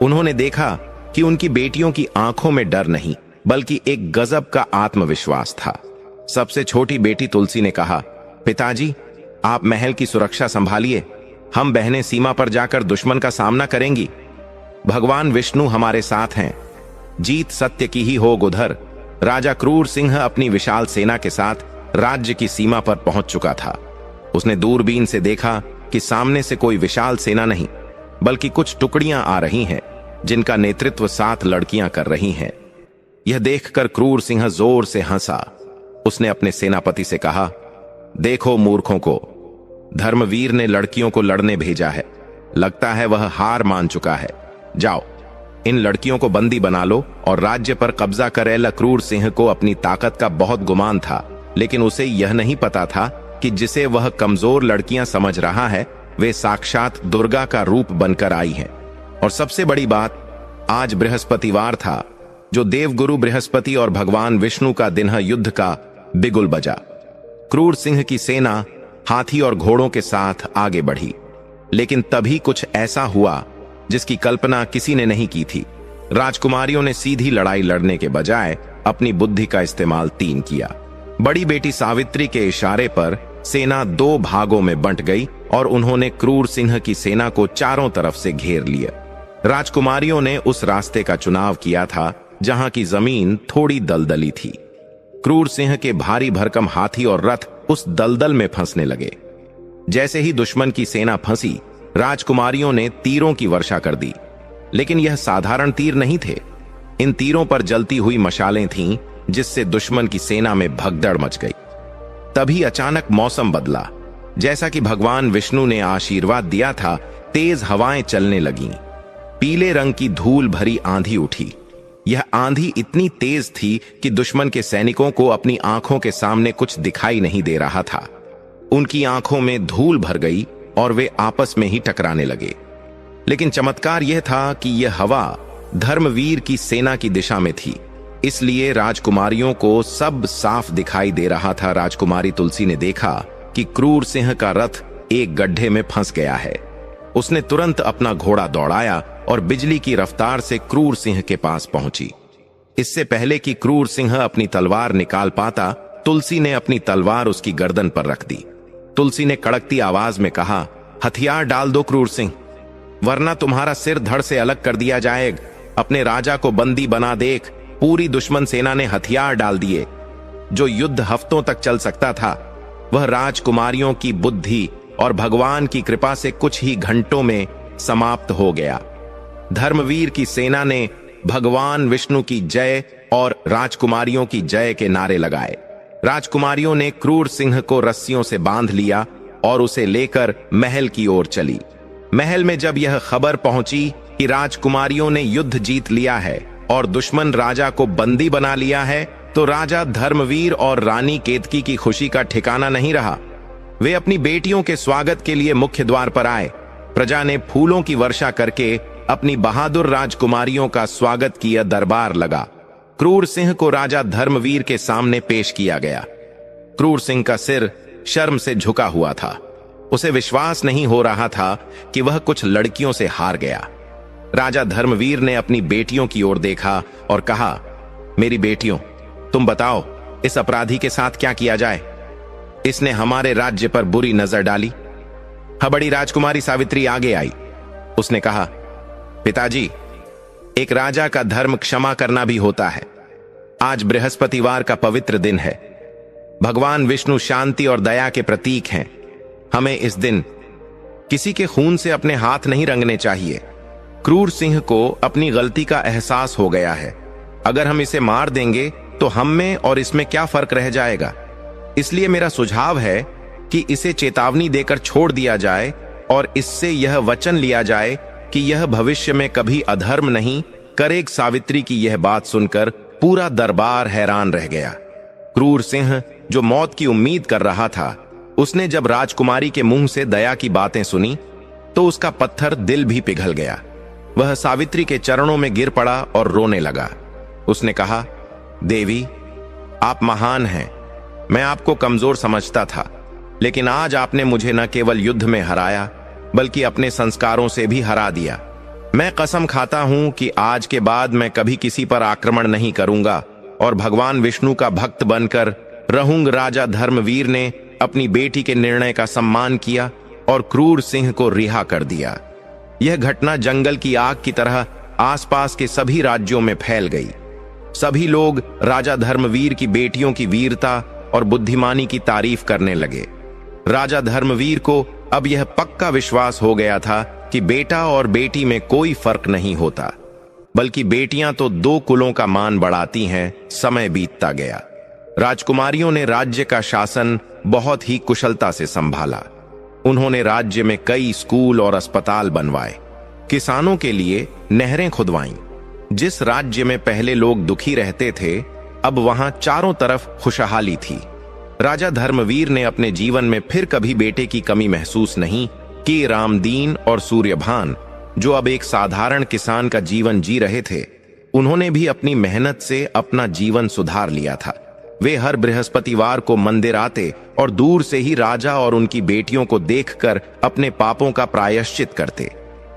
उन्होंने देखा कि उनकी बेटियों की आंखों में डर नहीं, बल्कि एक गजब का आत्मविश्वास था। सबसे छोटी बेटी तुलसी ने कहा, पिताजी, आप महल की सुरक्षा संभालिए। हम बहनें सीमा पर जाकर दुश्मन का सामना करेंगी। भगवान विष्णु हमारे साथ हैं, जीत सत्य की ही होग उधर। राजा क्रूर सिंह अपनी विशाल सेना के साथ राज्य की सीमा पर पहुंच चुका था। उसने दूरबीन से देखा कि सामने से कोई विशाल सेना नहीं, बल्कि कुछ टुकड़ियां आ रही हैं, जिनका नेतृत्व 7 लड़कियां कर रही हैं। यह देखकर क्रूर सिंह जोर से हंसा। उसने अपने सेनापति से कहा, देखो मूर्खों को, धर्मवीर ने लड़कियों को लड़ने भेजा है। लगता है वह हार मान चुका है। जाओ, इन लड़कियों को बंदी बना लो और राज्य पर कब्जा करे। क्रूर सिंह को अपनी ताकत का बहुत गुमान था, लेकिन उसे यह नहीं पता था कि जिसे वह कमजोर लड़कियां समझ रहा है, वे साक्षात दुर्गा का रूप बनकर आई हैं। और सबसे बड़ी बात, आज बृहस्पतिवार था, जो देवगुरु बृहस्पति और भगवान विष्णु का दिन है। युद्ध का बिगुल बजा। क्रूर सिंह की सेना हाथी और घोड़ों के साथ आगे बढ़ी, लेकिन तभी कुछ ऐसा हुआ जिसकी कल्पना किसी ने नहीं की थी। राजकुमारियों ने सीधी लड़ाई लड़ने के बजाय अपनी बुद्धि का इस्तेमाल 3 किया। बड़ी बेटी सावित्री के इशारे पर सेना 2 भागों में बंट गई और उन्होंने क्रूर सिंह की सेना को चारों तरफ से घेर लिया। राजकुमारियों ने उस रास्ते का चुनाव किया था जहां की जमीन थोड़ी दलदली थी। क्रूर सिंह के भारी भरकम हाथी और रथ उस दलदल में फंसने लगे। जैसे ही दुश्मन की सेना फंसी, राजकुमारियों ने तीरों की वर्षा कर दी, लेकिन यह साधारण तीर नहीं थे। इन तीरों पर जलती हुई मशालें थीं, जिससे दुश्मन की सेना में भगदड़ मच गई। तभी अचानक मौसम बदला। जैसा कि भगवान विष्णु ने आशीर्वाद दिया था, तेज हवाएं चलने लगीं। पीले रंग की धूल भरी आंधी उठी। यह आंधी इतनी तेज थी कि दुश्मन के सैनिकों को अपनी आंखों के सामने कुछ दिखाई नहीं दे रहा था। उनकी आंखों में धूल भर गई और वे आपस में ही टकराने लगे। लेकिन चमत्कार यह था कि यह हवा धर्मवीर की सेना की दिशा में थी, इसलिए राजकुमारियों को सब साफ दिखाई दे रहा था। राजकुमारी तुलसी ने देखा कि क्रूर सिंह का रथ एक गड्ढे में फंस गया है। उसने तुरंत अपना घोड़ा दौड़ाया और बिजली की रफ्तार से क्रूर सिंह के पास पहुंची। इससे पहले कि क्रूर सिंह अपनी तलवार निकाल पाता, तुलसी ने अपनी तलवार उसकी गर्दन पर रख दी। तुलसी ने कड़कती आवाज में कहा, हथियार डाल दो क्रूर सिंह, वरना तुम्हारा सिर धड़ से अलग कर दिया जाएगा। अपने राजा को बंदी बना देख। पूरी दुश्मन सेना ने हथियार डाल दिए। जो युद्ध हफ्तों तक चल सकता था, वह राजकुमारियों की बुद्धि और भगवान की कृपा से कुछ ही घंटों में समाप्त हो गया। धर्मवीर की सेना ने भगवान विष्णु की जय और राजकुमारियों की जय के नारे लगाए। राजकुमारियों ने क्रूर सिंह को रस्सियों से बांध लिया और उसे लेकर महल की ओर चली। महल में जब यह खबर पहुंची कि राजकुमारियों ने युद्ध जीत लिया है और दुश्मन राजा को बंदी बना लिया है, तो राजा धर्मवीर और रानी केतकी की खुशी का ठिकाना नहीं रहा। वे अपनी बेटियों के स्वागत के लिए मुख्य द्वार पर आए। प्रजा ने फूलों की वर्षा करके अपनी बहादुर राजकुमारियों का स्वागत किया। दरबार लगा। क्रूर सिंह को राजा धर्मवीर के सामने पेश किया गया। क्रूर सिंह का सिर शर्म से झुका हुआ था। उसे विश्वास नहीं हो रहा था कि वह कुछ लड़कियों से हार गया। राजा धर्मवीर ने अपनी बेटियों की ओर देखा और कहा, मेरी बेटियों, तुम बताओ, इस अपराधी के साथ क्या किया जाए? इसने हमारे राज्य पर बुरी नजर डाली। बड़ी राजकुमारी सावित्री आगे आई। उसने कहा, पिताजी, एक राजा का धर्म क्षमा करना भी होता है। आज बृहस्पतिवार का पवित्र दिन है। भगवान विष्णु शांति और दया के प्रतीक हैं। हमें इस दिन किसी के खून से अपने हाथ नहीं रंगने चाहिए। क्रूर सिंह को अपनी गलती का एहसास हो गया है। अगर हम इसे मार देंगे तो हम में और इसमें क्या फर्क रह जाएगा? इसलिए मेरा सुझाव है कि इसे चेतावनी देकर छोड़ दिया जाए और इससे यह वचन लिया जाए कि यह भविष्य में कभी अधर्म नहीं करेगा। सावित्री की यह बात सुनकर पूरा दरबार हैरान रह गया। क्रूर सिंह, जो मौत की उम्मीद कर रहा था, उसने जब राजकुमारी के मुंह से दया की बातें सुनी तो उसका पत्थर दिल भी पिघल गया। वह सावित्री के चरणों में गिर पड़ा और रोने लगा। उसने कहा, देवी, आप महान हैं। मैं आपको कमजोर समझता था, लेकिन आज आपने मुझे न केवल युद्ध में हराया, बल्कि अपने संस्कारों से भी हरा दिया। मैं कसम खाता हूं कि आज के बाद मैं कभी किसी पर आक्रमण नहीं करूंगा और भगवान विष्णु का भक्त बनकर रहूंगा। राजा धर्मवीर ने अपनी बेटी के निर्णय का सम्मान किया और क्रूर सिंह को रिहा कर दिया। यह घटना जंगल की आग की तरह आसपास के सभी राज्यों में फैल गई। सभी लोग राजा धर्मवीर की बेटियों की वीरता और बुद्धिमानी की तारीफ करने लगे। राजा धर्मवीर को अब यह पक्का विश्वास हो गया था कि बेटा और बेटी में कोई फर्क नहीं होता, बल्कि बेटियां तो दो कुलों का मान बढ़ाती हैं। समय बीतता गया। राजकुमारियों ने राज्य का शासन बहुत ही कुशलता से संभाला। उन्होंने राज्य में कई स्कूल और अस्पताल बनवाए, किसानों के लिए नहरें खुदवाईं। जिस राज्य में पहले लोग दुखी रहते थे, अब वहां चारों तरफ खुशहाली थी। राजा धर्मवीर ने अपने जीवन में फिर कभी बेटे की कमी महसूस नहीं की। रामदीन और सूर्यभान, जो अब एक साधारण किसान का जीवन जी रहे थे, उन्होंने भी अपनी मेहनत से अपना जीवन सुधार लिया था। वे हर बृहस्पतिवार को मंदिर आते और दूर से ही राजा और उनकी बेटियों को देखकर अपने पापों का प्रायश्चित करते।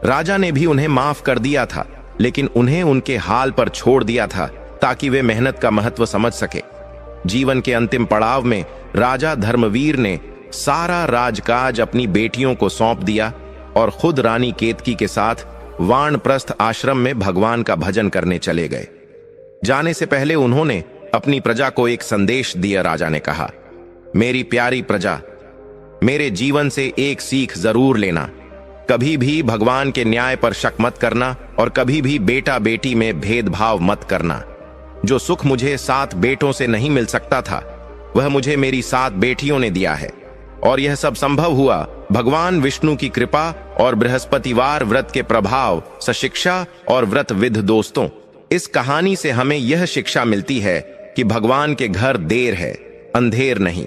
राजा ने भी उन्हें माफ कर दिया था, लेकिन उन्हें उनके हाल पर छोड़ दिया था ताकि वे मेहनत का महत्व समझ सके। जीवन के अंतिम पड़ाव में राजा धर्मवीर ने सारा राजकाज अपनी बेटियों को सौंप दिया और खुद रानी केतकी के साथ वानप्रस्थ आश्रम में भगवान का भजन करने चले गए। जाने से पहले उन्होंने अपनी प्रजा को एक संदेश दिया। राजा ने कहा, मेरी प्यारी प्रजा, मेरे जीवन से एक सीख जरूर लेना। कभी भी भगवान के न्याय पर शक मत करना और कभी भी बेटा बेटी में भेदभाव मत करना। जो सुख मुझे 7 बेटों से नहीं मिल सकता था, वह मुझे मेरी 7 बेटियों ने दिया है। और यह सब संभव हुआ भगवान विष्णु की कृपा और बृहस्पतिवार व्रत के प्रभाव से। शिक्षा और व्रत विध। दोस्तों, इस कहानी से हमें यह शिक्षा मिलती है कि भगवान के घर देर है, अंधेर नहीं।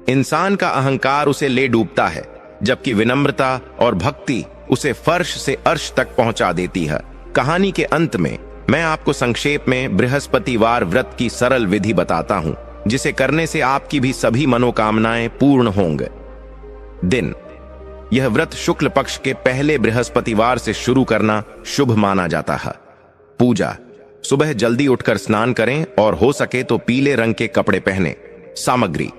इंसान का अहंकार उसे ले डूबता है, जबकि विनम्रता और भक्ति उसे फर्श से अर्श तक पहुंचा देती है। कहानी के अंत में मैं आपको संक्षेप में बृहस्पतिवार व्रत की सरल विधि बताता हूं, जिसे करने से आपकी भी सभी मनोकामनाएं पूर्ण होंगे। दिन, यह व्रत शुक्ल पक्ष के पहले बृहस्पतिवार से शुरू करना शुभ माना जाता है। पूजा, सुबह जल्दी उठकर स्नान करें और हो सके तो पीले रंग के कपड़े पहने। सामग्री,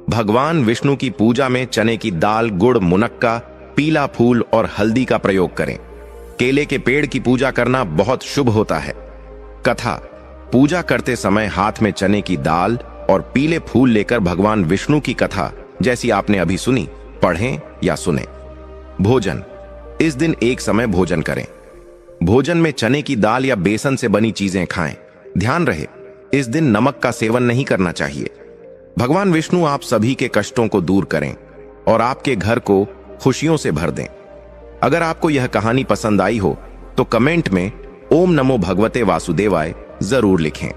भगवान विष्णु की पूजा में चने की दाल, गुड़, मुनक्का, पीला फूल और हल्दी का प्रयोग करें। केले के पेड़ की पूजा करना बहुत शुभ होता है। कथा, पूजा करते समय हाथ में चने की दाल और पीले फूल लेकर भगवान विष्णु की कथा, जैसी आपने अभी सुनी, पढ़ें या सुने। भोजन, इस दिन एक समय भोजन करें। भोजन में चने की दाल या बेसन से बनी चीजें खाएं। ध्यान रहे, इस दिन नमक का सेवन नहीं करना चाहिए। भगवान विष्णु आप सभी के कष्टों को दूर करें और आपके घर को खुशियों से भर दें। अगर आपको यह कहानी पसंद आई हो तो कमेंट में ओम नमो भगवते वासुदेवाय जरूर लिखें।